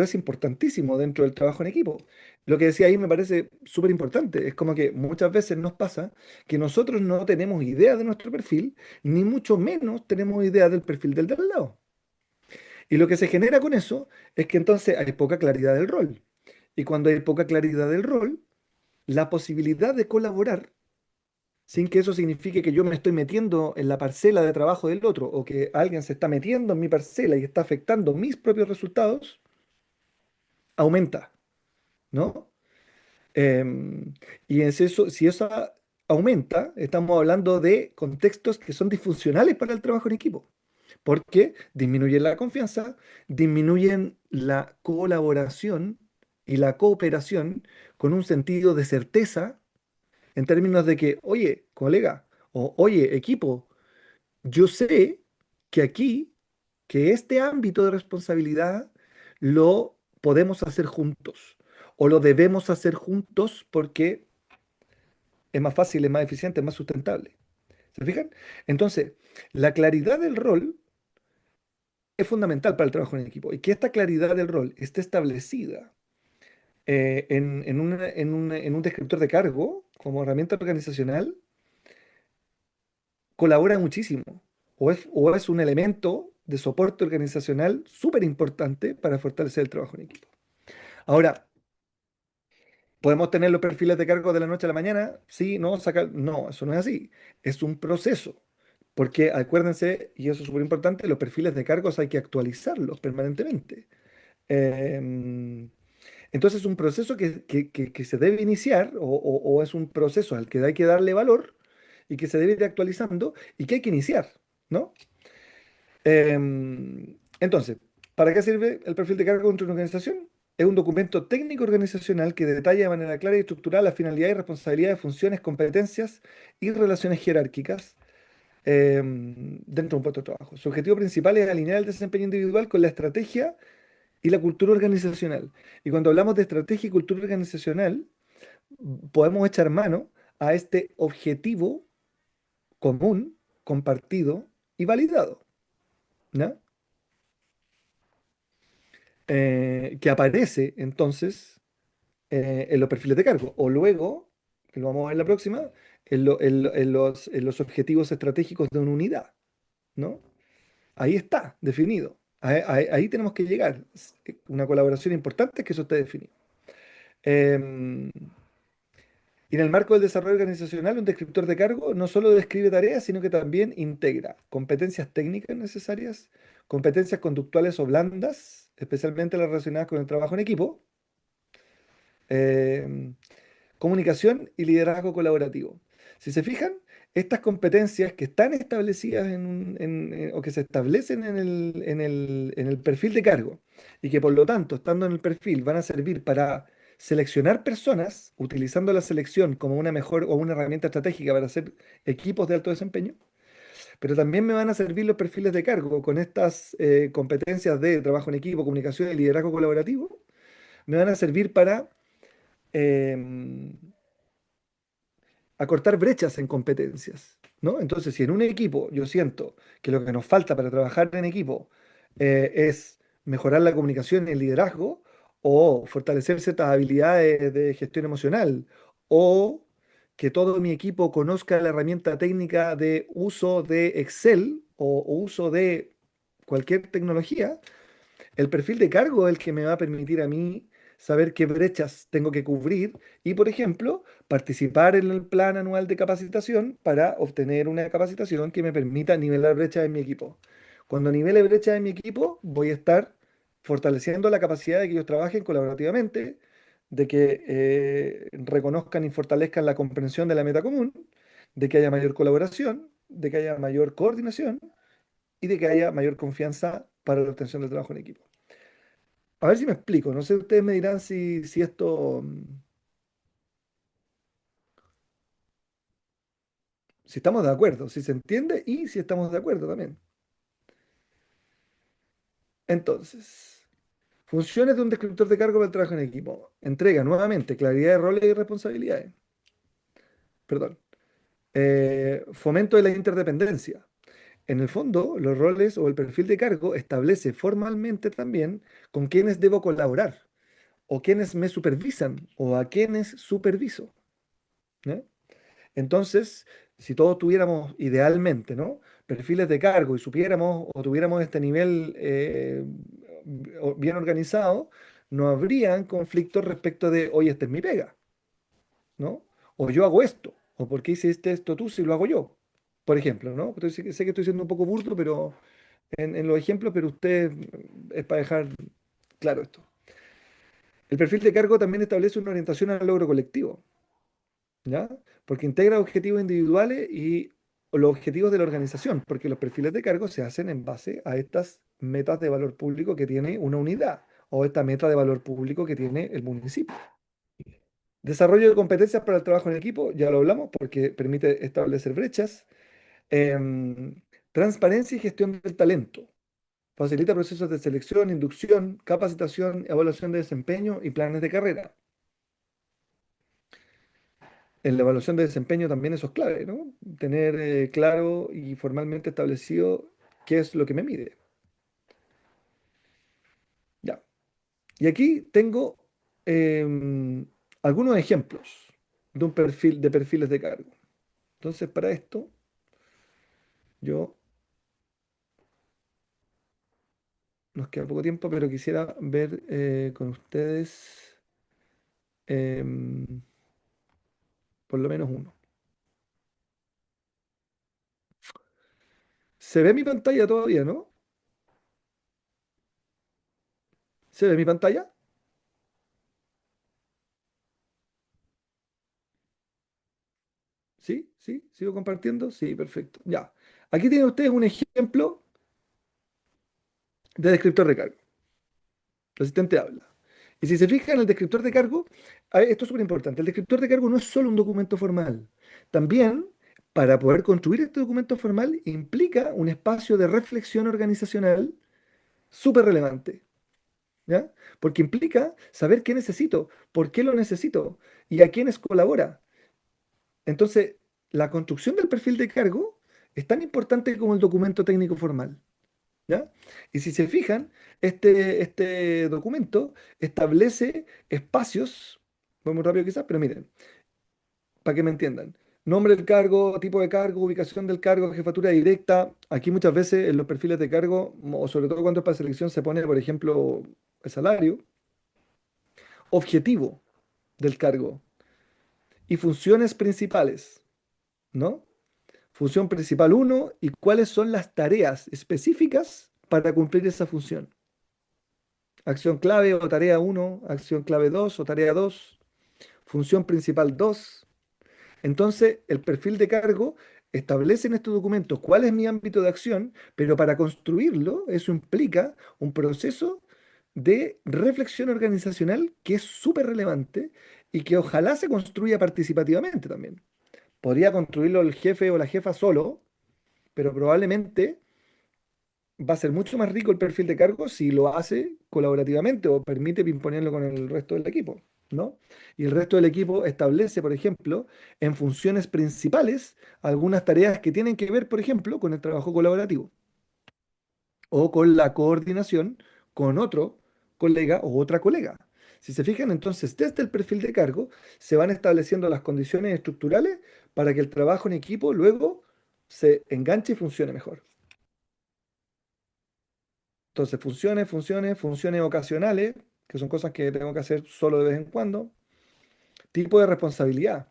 es importantísimo dentro del trabajo en equipo. Lo que decía ahí me parece súper importante. Es como que muchas veces nos pasa que nosotros no tenemos idea de nuestro perfil, ni mucho menos tenemos idea del perfil del de al lado. Y lo que se genera con eso es que entonces hay poca claridad del rol. Y cuando hay poca claridad del rol, la posibilidad de colaborar, sin que eso signifique que yo me estoy metiendo en la parcela de trabajo del otro o que alguien se está metiendo en mi parcela y está afectando mis propios resultados, aumenta, ¿no? Y si eso aumenta, estamos hablando de contextos que son disfuncionales para el trabajo en equipo, porque disminuyen la confianza, disminuyen la colaboración y la cooperación con un sentido de certeza en términos de que, oye, colega, o oye, equipo, yo sé que aquí, que este ámbito de responsabilidad lo podemos hacer juntos o lo debemos hacer juntos porque es más fácil, es más eficiente, es más sustentable. ¿Se fijan? Entonces, la claridad del rol es fundamental para el trabajo en equipo y que esta claridad del rol esté establecida en un descriptor de cargo como herramienta organizacional colabora muchísimo o es un elemento de soporte organizacional súper importante para fortalecer el trabajo en equipo. Ahora, ¿podemos tener los perfiles de cargo de la noche a la mañana? Sí, no, sacar. No, eso no es así. Es un proceso. Porque acuérdense, y eso es súper importante, los perfiles de cargos hay que actualizarlos permanentemente. Em, entonces, es un proceso que se debe iniciar o es un proceso al que hay que darle valor y que se debe ir actualizando y que hay que iniciar, ¿no? Entonces, ¿para qué sirve el perfil de cargo dentro de una organización? Es un documento técnico organizacional que detalla de manera clara y estructurada las finalidades, responsabilidades, funciones, competencias y relaciones jerárquicas dentro de un puesto de trabajo. Su objetivo principal es alinear el desempeño individual con la estrategia y la cultura organizacional. Y cuando hablamos de estrategia y cultura organizacional, podemos echar mano a este objetivo común, compartido y validado, ¿no? Que aparece entonces en los perfiles de cargo. O luego, que lo vamos a ver en la próxima, en los objetivos estratégicos de una unidad, ¿no? Ahí está, definido. Ahí tenemos que llegar. Una colaboración importante es que eso esté definido. Em, y en el marco del desarrollo organizacional, un descriptor de cargo no solo describe tareas, sino que también integra competencias técnicas necesarias, competencias conductuales o blandas, especialmente las relacionadas con el trabajo en equipo, em, comunicación y liderazgo colaborativo. Si se fijan, estas competencias que están establecidas o que se establecen en el perfil de cargo y que por lo tanto, estando en el perfil, van a servir para seleccionar personas, utilizando la selección como una mejor o una herramienta estratégica para hacer equipos de alto desempeño, pero también me van a servir los perfiles de cargo con estas competencias de trabajo en equipo, comunicación y liderazgo colaborativo, me van a servir para em, acortar brechas en competencias, ¿no? Entonces, si en un equipo yo siento que lo que nos falta para trabajar en equipo es mejorar la comunicación y el liderazgo, o fortalecer ciertas habilidades de gestión emocional, o que todo mi equipo conozca la herramienta técnica de uso de Excel o uso de cualquier tecnología, el perfil de cargo es el que me va a permitir a mí saber qué brechas tengo que cubrir y, por ejemplo, participar en el plan anual de capacitación para obtener una capacitación que me permita nivelar brechas en mi equipo. Cuando nivele brechas en mi equipo, voy a estar fortaleciendo la capacidad de que ellos trabajen colaborativamente, de que reconozcan y fortalezcan la comprensión de la meta común, de que haya mayor colaboración, de que haya mayor coordinación y de que haya mayor confianza para la obtención del trabajo en equipo. A ver si me explico. No sé, ustedes me dirán si esto, si estamos de acuerdo, si se entiende y si estamos de acuerdo también. Entonces, funciones de un descriptor de cargo para el trabajo en equipo. Entrega nuevamente claridad de roles y responsabilidades. Perdón. Fomento de la interdependencia. En el fondo, los roles o el perfil de cargo establece formalmente también con quiénes debo colaborar, o quiénes me supervisan, o a quiénes superviso. ¿No? Entonces, si todos tuviéramos idealmente, ¿no? Perfiles de cargo y supiéramos o tuviéramos este nivel bien organizado, no habrían conflictos respecto de, oye, esta es mi pega, ¿no? O yo hago esto, o por qué hiciste esto tú si lo hago yo, por ejemplo, ¿no? Entonces, sé que estoy siendo un poco burdo, pero en los ejemplos, pero usted es para dejar claro esto. El perfil de cargo también establece una orientación al logro colectivo. ¿Ya? Porque integra objetivos individuales y los objetivos de la organización, porque los perfiles de cargo se hacen en base a estas metas de valor público que tiene una unidad o esta meta de valor público que tiene el municipio. Desarrollo de competencias para el trabajo en equipo, ya lo hablamos, porque permite establecer brechas. Transparencia y gestión del talento. Facilita procesos de selección, inducción, capacitación, evaluación de desempeño y planes de carrera. En la evaluación de desempeño también eso es clave, ¿no? Tener claro y formalmente establecido qué es lo que me mide. Ya. Y aquí tengo em, algunos ejemplos de un perfil, de perfiles de cargo. Entonces, para esto, yo nos queda poco tiempo, pero quisiera ver con ustedes em, por lo menos uno. ¿Se ve mi pantalla todavía, no? ¿Se ve mi pantalla? ¿Sí? ¿Sí? ¿Sigo compartiendo? Sí, perfecto. Ya. Aquí tienen ustedes un ejemplo de descriptor de cargo. El asistente habla. Y si se fijan en el descriptor de cargo, esto es súper importante. El descriptor de cargo no es solo un documento formal. También, para poder construir este documento formal, implica un espacio de reflexión organizacional súper relevante. ¿Ya? Porque implica saber qué necesito, por qué lo necesito y a quiénes colabora. Entonces, la construcción del perfil de cargo es tan importante como el documento técnico formal. ¿Ya? Y si se fijan, este documento establece espacios, voy muy rápido quizás, pero miren, para que me entiendan. Nombre del cargo, tipo de cargo, ubicación del cargo, jefatura directa. Aquí muchas veces en los perfiles de cargo, o sobre todo cuando es para selección, se pone, por ejemplo, el salario, objetivo del cargo y funciones principales, ¿no? Función principal uno y cuáles son las tareas específicas para cumplir esa función. Acción clave o tarea uno, acción clave 2 o tarea 2, función principal 2. Entonces, el perfil de cargo establece en estos documentos cuál es mi ámbito de acción, pero para construirlo, eso implica un proceso de reflexión organizacional que es súper relevante y que ojalá se construya participativamente también. Podría construirlo el jefe o la jefa solo, pero probablemente va a ser mucho más rico el perfil de cargo si lo hace colaborativamente o permite pimponearlo con el resto del equipo, ¿no? Y el resto del equipo establece, por ejemplo, en funciones principales algunas tareas que tienen que ver, por ejemplo, con el trabajo colaborativo o con la coordinación con otro colega o otra colega. Si se fijan, entonces, desde el perfil de cargo se van estableciendo las condiciones estructurales para que el trabajo en equipo luego se enganche y funcione mejor. Entonces, funciones ocasionales, que son cosas que tengo que hacer solo de vez en cuando. Tipo de responsabilidad.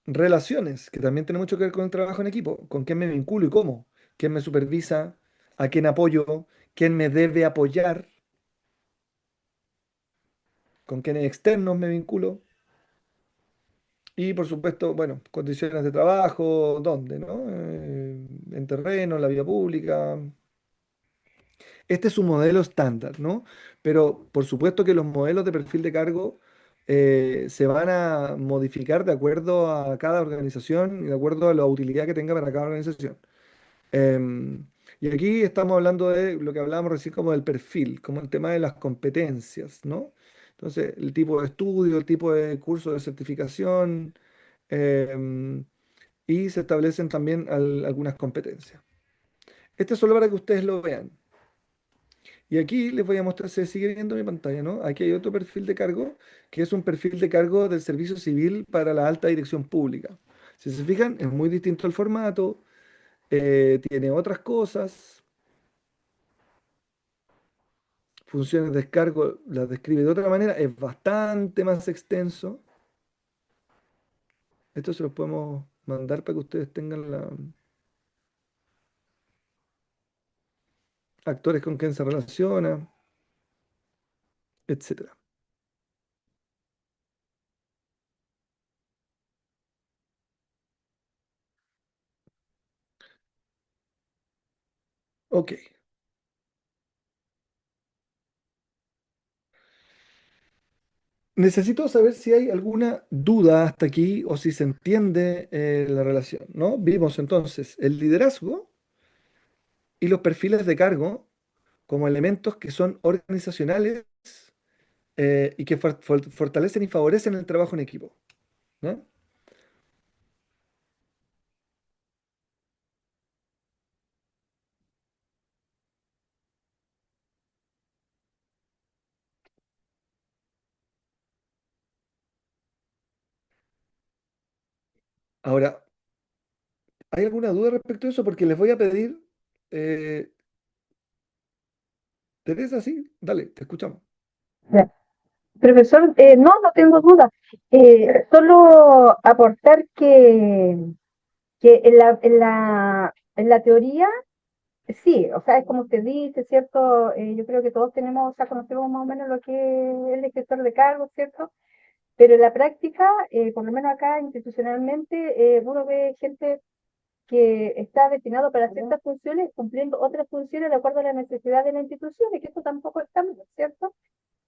Relaciones, que también tiene mucho que ver con el trabajo en equipo. ¿Con quién me vinculo y cómo? ¿Quién me supervisa? ¿A quién apoyo? ¿Quién me debe apoyar? ¿Con quiénes externos me vinculo? Y por supuesto, bueno, condiciones de trabajo, ¿dónde, no? En terreno, en la vía pública. Este es un modelo estándar, ¿no? Pero por supuesto que los modelos de perfil de cargo se van a modificar de acuerdo a cada organización y de acuerdo a la utilidad que tenga para cada organización. Y aquí estamos hablando de lo que hablábamos recién como del perfil, como el tema de las competencias, ¿no? Entonces, el tipo de estudio, el tipo de curso de certificación, em, y se establecen también algunas competencias. Este es solo para que ustedes lo vean. Y aquí les voy a mostrar, se sigue viendo mi pantalla, ¿no? Aquí hay otro perfil de cargo, que es un perfil de cargo del servicio civil para la alta dirección pública. Si se fijan, es muy distinto el formato, tiene otras cosas, funciones de descargo las describe de otra manera, es bastante más extenso. Esto se los podemos mandar para que ustedes tengan actores con quien se relaciona, etcétera. Ok. Necesito saber si hay alguna duda hasta aquí o si se entiende la relación, ¿no? Vimos entonces el liderazgo y los perfiles de cargo como elementos que son organizacionales y que fortalecen y favorecen el trabajo en equipo, ¿no? Ahora, ¿hay alguna duda respecto a eso? Porque les voy a pedir, eh, Teresa, sí, dale, te escuchamos. Profesor, no, no tengo duda. Solo aportar que en la teoría, sí, o sea, es como usted dice, ¿cierto? Yo creo que todos tenemos, o sea, conocemos más o menos lo que es el gestor de cargos, ¿cierto? Pero en la práctica, por lo menos acá institucionalmente, uno ve gente que está destinado para ciertas funciones, cumpliendo otras funciones de acuerdo a la necesidad de la institución, y que eso tampoco está mal, ¿cierto? Ujú.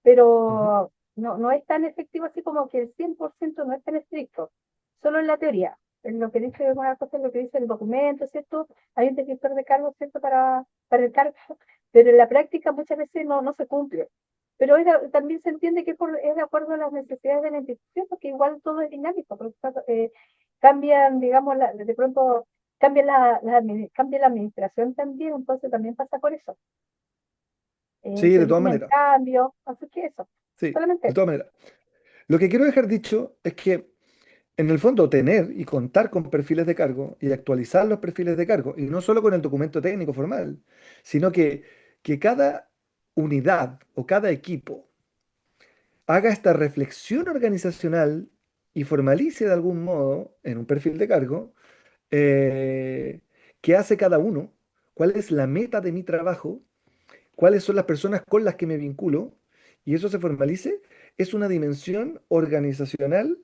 Pero no es tan efectivo así como que el 100% no es tan estricto, solo en la teoría. En lo que dice una cosa es lo que dice el documento, ¿cierto? Hay un descriptor de cargos, ¿cierto? Para el cargo, pero en la práctica muchas veces no se cumple. Pero también se entiende que es de acuerdo a las necesidades de la institución, porque igual todo es dinámico, porque cambian, digamos, de pronto cambia la administración también, entonces también pasa por eso. Sí, Se de todas vienen maneras. cambios, así que eso, Sí, solamente de eso. todas maneras. Lo que quiero dejar dicho es que en el fondo tener y contar con perfiles de cargo y actualizar los perfiles de cargo, y no solo con el documento técnico formal, sino que cada unidad o cada equipo haga esta reflexión organizacional y formalice de algún modo en un perfil de cargo eh, qué hace cada uno, cuál es la meta de mi trabajo, cuáles son las personas con las que me vinculo, y eso se formalice, es una dimensión organizacional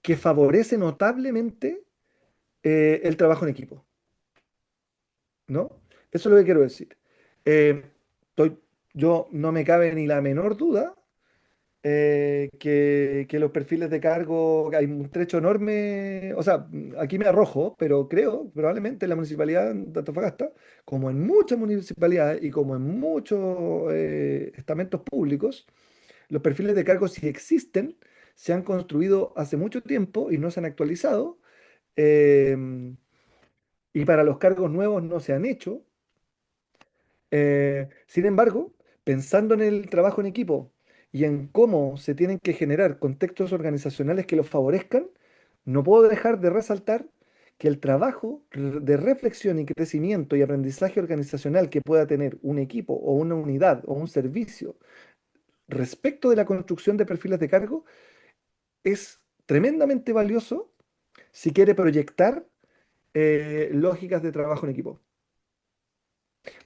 que favorece notablemente el trabajo en equipo, ¿no? Eso es lo que quiero decir. Eh, estoy- yo no me cabe ni la menor duda que los perfiles de cargo, hay un trecho enorme, o sea, aquí me arrojo, pero creo, probablemente en la municipalidad de Antofagasta, como en muchas municipalidades y como en muchos estamentos públicos, los perfiles de cargo si existen, se han construido hace mucho tiempo y no se han actualizado, em, y para los cargos nuevos no se han hecho. Sin embargo, pensando en el trabajo en equipo y en cómo se tienen que generar contextos organizacionales que los favorezcan, no puedo dejar de resaltar que el trabajo de reflexión y crecimiento y aprendizaje organizacional que pueda tener un equipo o una unidad o un servicio respecto de la construcción de perfiles de cargo es tremendamente valioso si quiere proyectar lógicas de trabajo en equipo.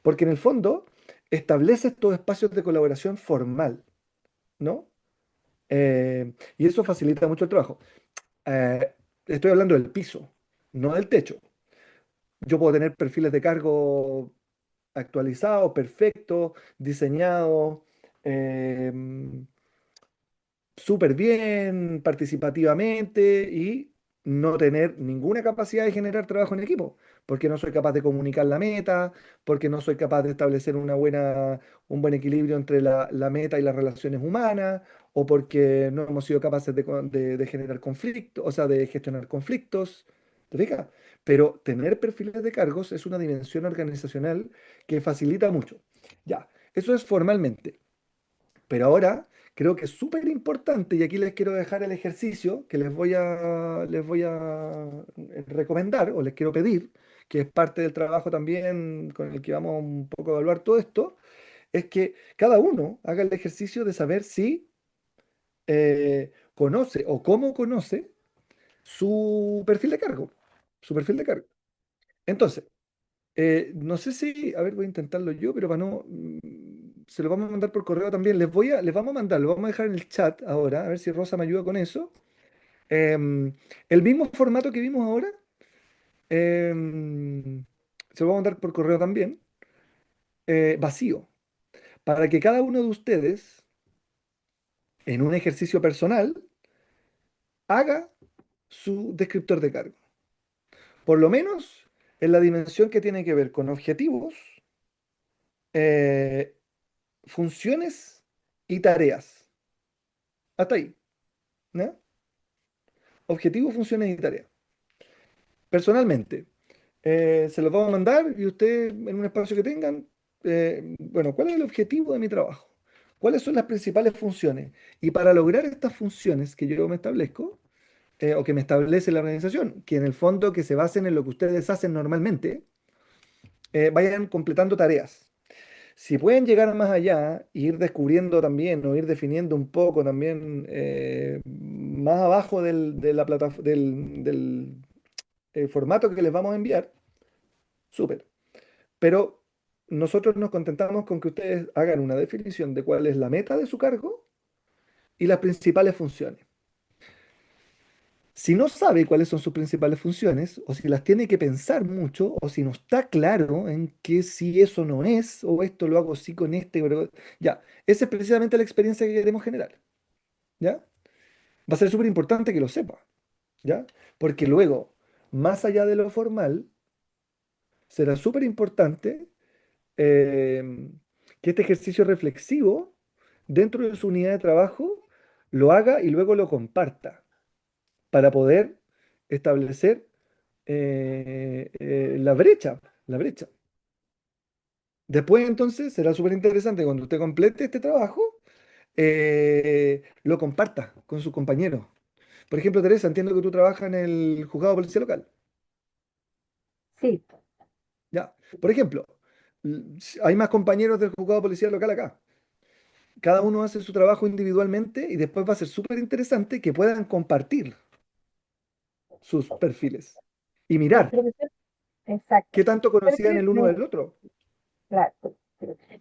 Porque en el fondo establece estos espacios de colaboración formal, ¿no? Y eso facilita mucho el trabajo. Estoy hablando del piso, no del techo. Yo puedo tener perfiles de cargo actualizados, perfectos, diseñados, eh, súper bien, participativamente y no tener ninguna capacidad de generar trabajo en equipo, porque no soy capaz de comunicar la meta, porque no soy capaz de establecer un buen equilibrio entre la meta y las relaciones humanas, o porque no hemos sido capaces de generar conflictos, o sea, de gestionar conflictos. ¿Te fijas? Pero tener perfiles de cargos es una dimensión organizacional que facilita mucho. Ya, eso es formalmente. Pero ahora creo que es súper importante, y aquí les quiero dejar el ejercicio que les voy a recomendar o les quiero pedir, que es parte del trabajo también con el que vamos un poco a evaluar todo esto, es que cada uno haga el ejercicio de saber si conoce o cómo conoce su perfil de cargo, su perfil de cargo. Entonces, no sé si, a ver, voy a intentarlo yo, pero para no, se lo vamos a mandar por correo también. Les vamos a mandar, lo vamos a dejar en el chat ahora, a ver si Rosa me ayuda con eso. El mismo formato que vimos ahora, em, se lo vamos a mandar por correo también, vacío, para que cada uno de ustedes, en un ejercicio personal, haga su descriptor de cargo. Por lo menos en la dimensión que tiene que ver con objetivos, eh, funciones y tareas. Hasta ahí, ¿no? Objetivos, funciones y tareas. Personalmente, se los vamos a mandar y usted en un espacio que tengan, bueno, ¿cuál es el objetivo de mi trabajo? ¿Cuáles son las principales funciones? Y para lograr estas funciones que yo me establezco, o que me establece la organización, que en el fondo que se basen en lo que ustedes hacen normalmente, vayan completando tareas. Si pueden llegar más allá, e ir descubriendo también o ir definiendo un poco también más abajo de la del formato que les vamos a enviar, súper. Pero nosotros nos contentamos con que ustedes hagan una definición de cuál es la meta de su cargo y las principales funciones. Si no sabe cuáles son sus principales funciones, o si las tiene que pensar mucho, o si no está claro en que si eso no es, o esto lo hago sí con este, pero ya, esa es precisamente la experiencia que queremos generar, ¿ya? Va a ser súper importante que lo sepa, ¿ya? Porque luego, más allá de lo formal, será súper importante que este ejercicio reflexivo dentro de su unidad de trabajo lo haga y luego lo comparta para poder establecer la brecha, la brecha. Después entonces será súper interesante cuando usted complete este trabajo, lo comparta con sus compañeros. Por ejemplo, Teresa, entiendo que tú trabajas en el juzgado de policía local. Sí, Ya. Por ejemplo, hay más compañeros del juzgado de policía local acá. Cada uno hace su trabajo individualmente y después va a ser súper interesante que puedan compartir sus perfiles y sí, mirar profesor, exacto. qué tanto ¿Sabe conocían qué? el uno del otro. Claro,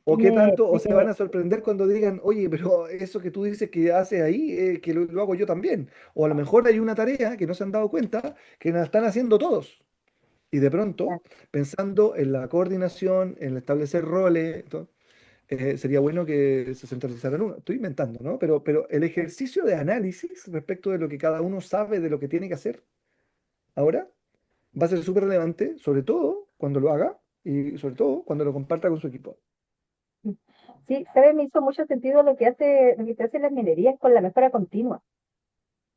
O qué tanto, o me, se van a sorprender cuando digan, oye, pero eso que tú dices que haces ahí, que lo hago yo también. O a lo mejor hay una tarea que no se han dado cuenta que la están haciendo todos. Y de pronto, claro, pensando en la coordinación, en establecer roles, sería bueno que se centralizaran uno. Estoy inventando, ¿no? Pero el ejercicio de análisis respecto de lo que cada uno sabe de lo que tiene que hacer ahora va a ser súper relevante, sobre todo cuando lo haga y sobre todo cuando lo comparta con su equipo. sí, sabe, me hizo mucho sentido lo que se hace en las minerías con la mejora continua.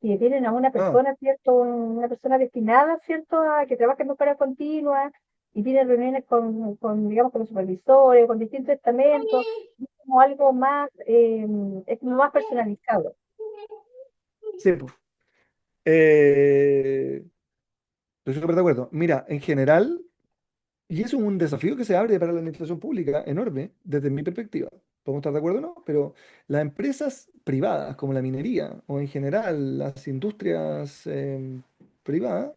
Que tienen a una Ah, persona, ¿cierto? Una persona destinada, ¿cierto? A que trabaje en mejora continua y tiene reuniones digamos, con los supervisores, con distintos estamentos, y como algo más, es como más personalizado. sí, pues. Eh, Estoy súper de acuerdo. Mira, en general, y eso es un desafío que se abre para la administración pública enorme, desde mi perspectiva. Podemos estar de acuerdo o no, pero las empresas privadas, como la minería, o en general las industrias privadas,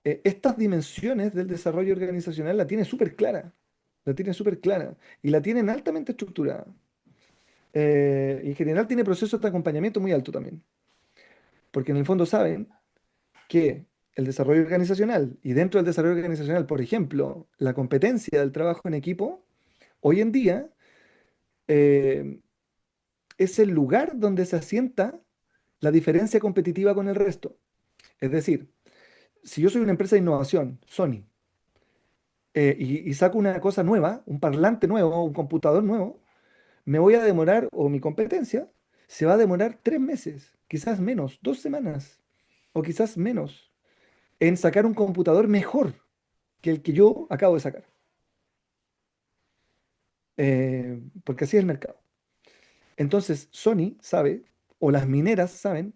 estas dimensiones del desarrollo organizacional la tiene súper clara. La tiene súper clara. Y la tienen altamente estructurada. Y en general tiene procesos de acompañamiento muy alto también. Porque en el fondo saben que el desarrollo organizacional y dentro del desarrollo organizacional, por ejemplo, la competencia del trabajo en equipo, hoy en día eh, es el lugar donde se asienta la diferencia competitiva con el resto. Es decir, si yo soy una empresa de innovación, Sony, y saco una cosa nueva, un parlante nuevo, un computador nuevo, me voy a demorar, o mi competencia, se va a demorar 3 meses, quizás menos, 2 semanas, o quizás menos, en sacar un computador mejor que el que yo acabo de sacar. Porque así es el mercado. Entonces, Sony sabe, o las mineras saben,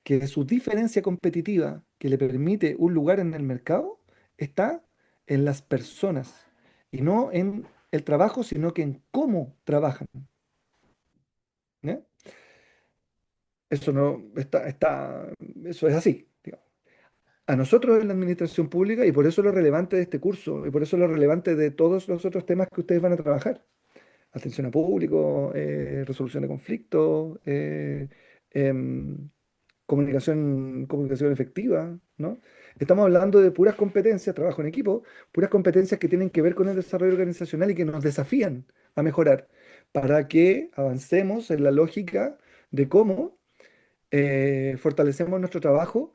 que su diferencia competitiva que le permite un lugar en el mercado está en las personas y no en el trabajo, sino que en cómo trabajan. ¿Ya? Eso no eso es así, digamos. A nosotros en la administración pública, y por eso lo relevante de este curso, y por eso lo relevante de todos los otros temas que ustedes van a trabajar, atención a público, resolución de conflictos, em, comunicación efectiva, ¿no? Estamos hablando de puras competencias, trabajo en equipo, puras competencias que tienen que ver con el desarrollo organizacional y que nos desafían a mejorar para que avancemos en la lógica de cómo fortalecemos nuestro trabajo,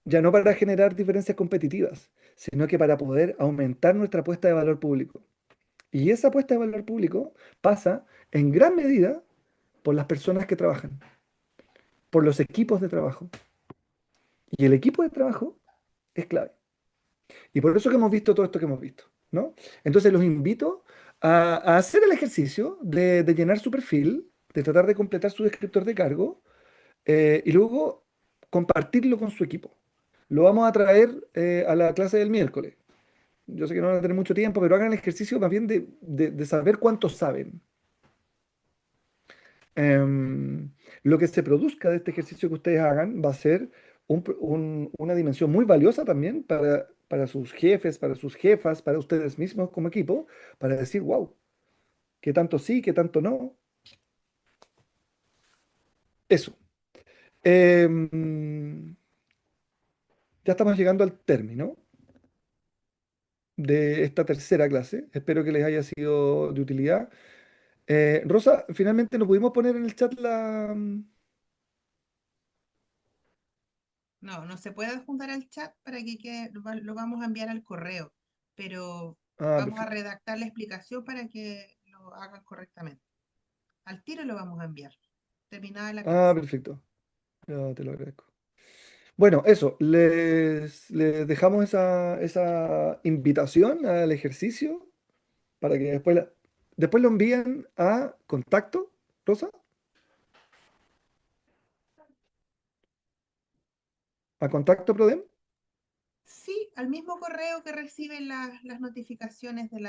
ya no para generar diferencias competitivas, sino que para poder aumentar nuestra apuesta de valor público. Y esa apuesta de valor público pasa en gran medida por las personas que trabajan, por los equipos de trabajo. Y el equipo de trabajo es clave. Y por eso que hemos visto todo esto que hemos visto, ¿no? Entonces los invito a hacer el ejercicio de llenar su perfil, de tratar de completar su descriptor de cargo y luego compartirlo con su equipo. Lo vamos a traer a la clase del miércoles. yo sé que no van a tener mucho tiempo, pero hagan el ejercicio más bien de saber cuánto saben. Em, lo que se produzca de este ejercicio que ustedes hagan va a ser una dimensión muy valiosa también para sus jefes, para sus jefas, para ustedes mismos como equipo, para decir, wow, qué tanto sí, qué tanto no. Eso. Em, ya estamos llegando al término de esta tercera clase. Espero que les haya sido de utilidad. Rosa, finalmente no pudimos poner en el chat la... No, no se puede juntar al chat para que lo vamos a enviar al correo, pero Ah, vamos a perfecto. redactar la explicación para que lo hagan correctamente. Al tiro lo vamos a enviar, terminada la Ah, clase. perfecto. Ya te lo agradezco. Bueno, eso, les dejamos esa invitación al ejercicio para que después lo envíen a contacto, Rosa, a contacto Prodem. Sí, al mismo correo que reciben las notificaciones de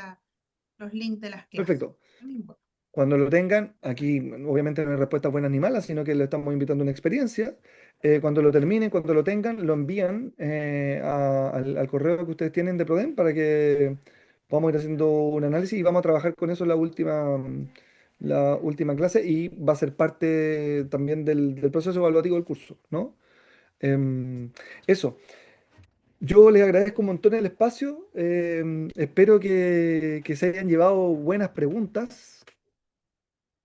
los links de las clases. Perfecto. Al mismo. Cuando lo tengan, aquí obviamente no hay respuestas buenas ni malas, sino que le estamos invitando a una experiencia. Cuando lo terminen, cuando lo tengan, lo envían al correo que ustedes tienen de Prodem para que podamos ir haciendo un análisis y vamos a trabajar con eso en la última clase y va a ser parte también del proceso evaluativo del curso, ¿no? Eso. Yo les agradezco un montón el espacio. Espero que se hayan llevado buenas preguntas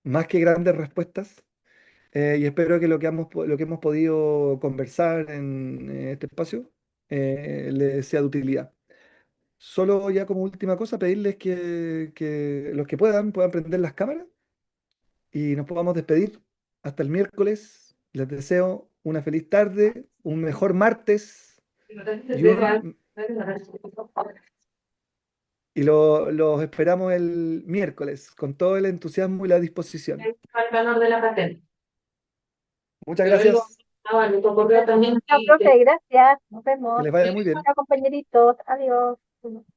más que grandes respuestas. Y espero que lo que hemos podido conversar en este espacio les sea de utilidad. Solo ya como última cosa, pedirles que los que puedan prender las cámaras y nos podamos despedir hasta el miércoles. Les deseo una feliz tarde, un mejor martes y los esperamos el miércoles con todo el entusiasmo y la disposición. Al valor de la patente. Muchas Te lo digo, gracias. en tu correo también. Chao, profe, gracias. Nos Que vemos. les vaya muy bien. Hola, compañeritos. Adiós.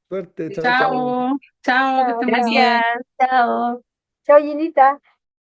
Suerte. Chao, chao. Chao, chao, que Chao, estén muy chao. bien. Chao. Chao, Ginita.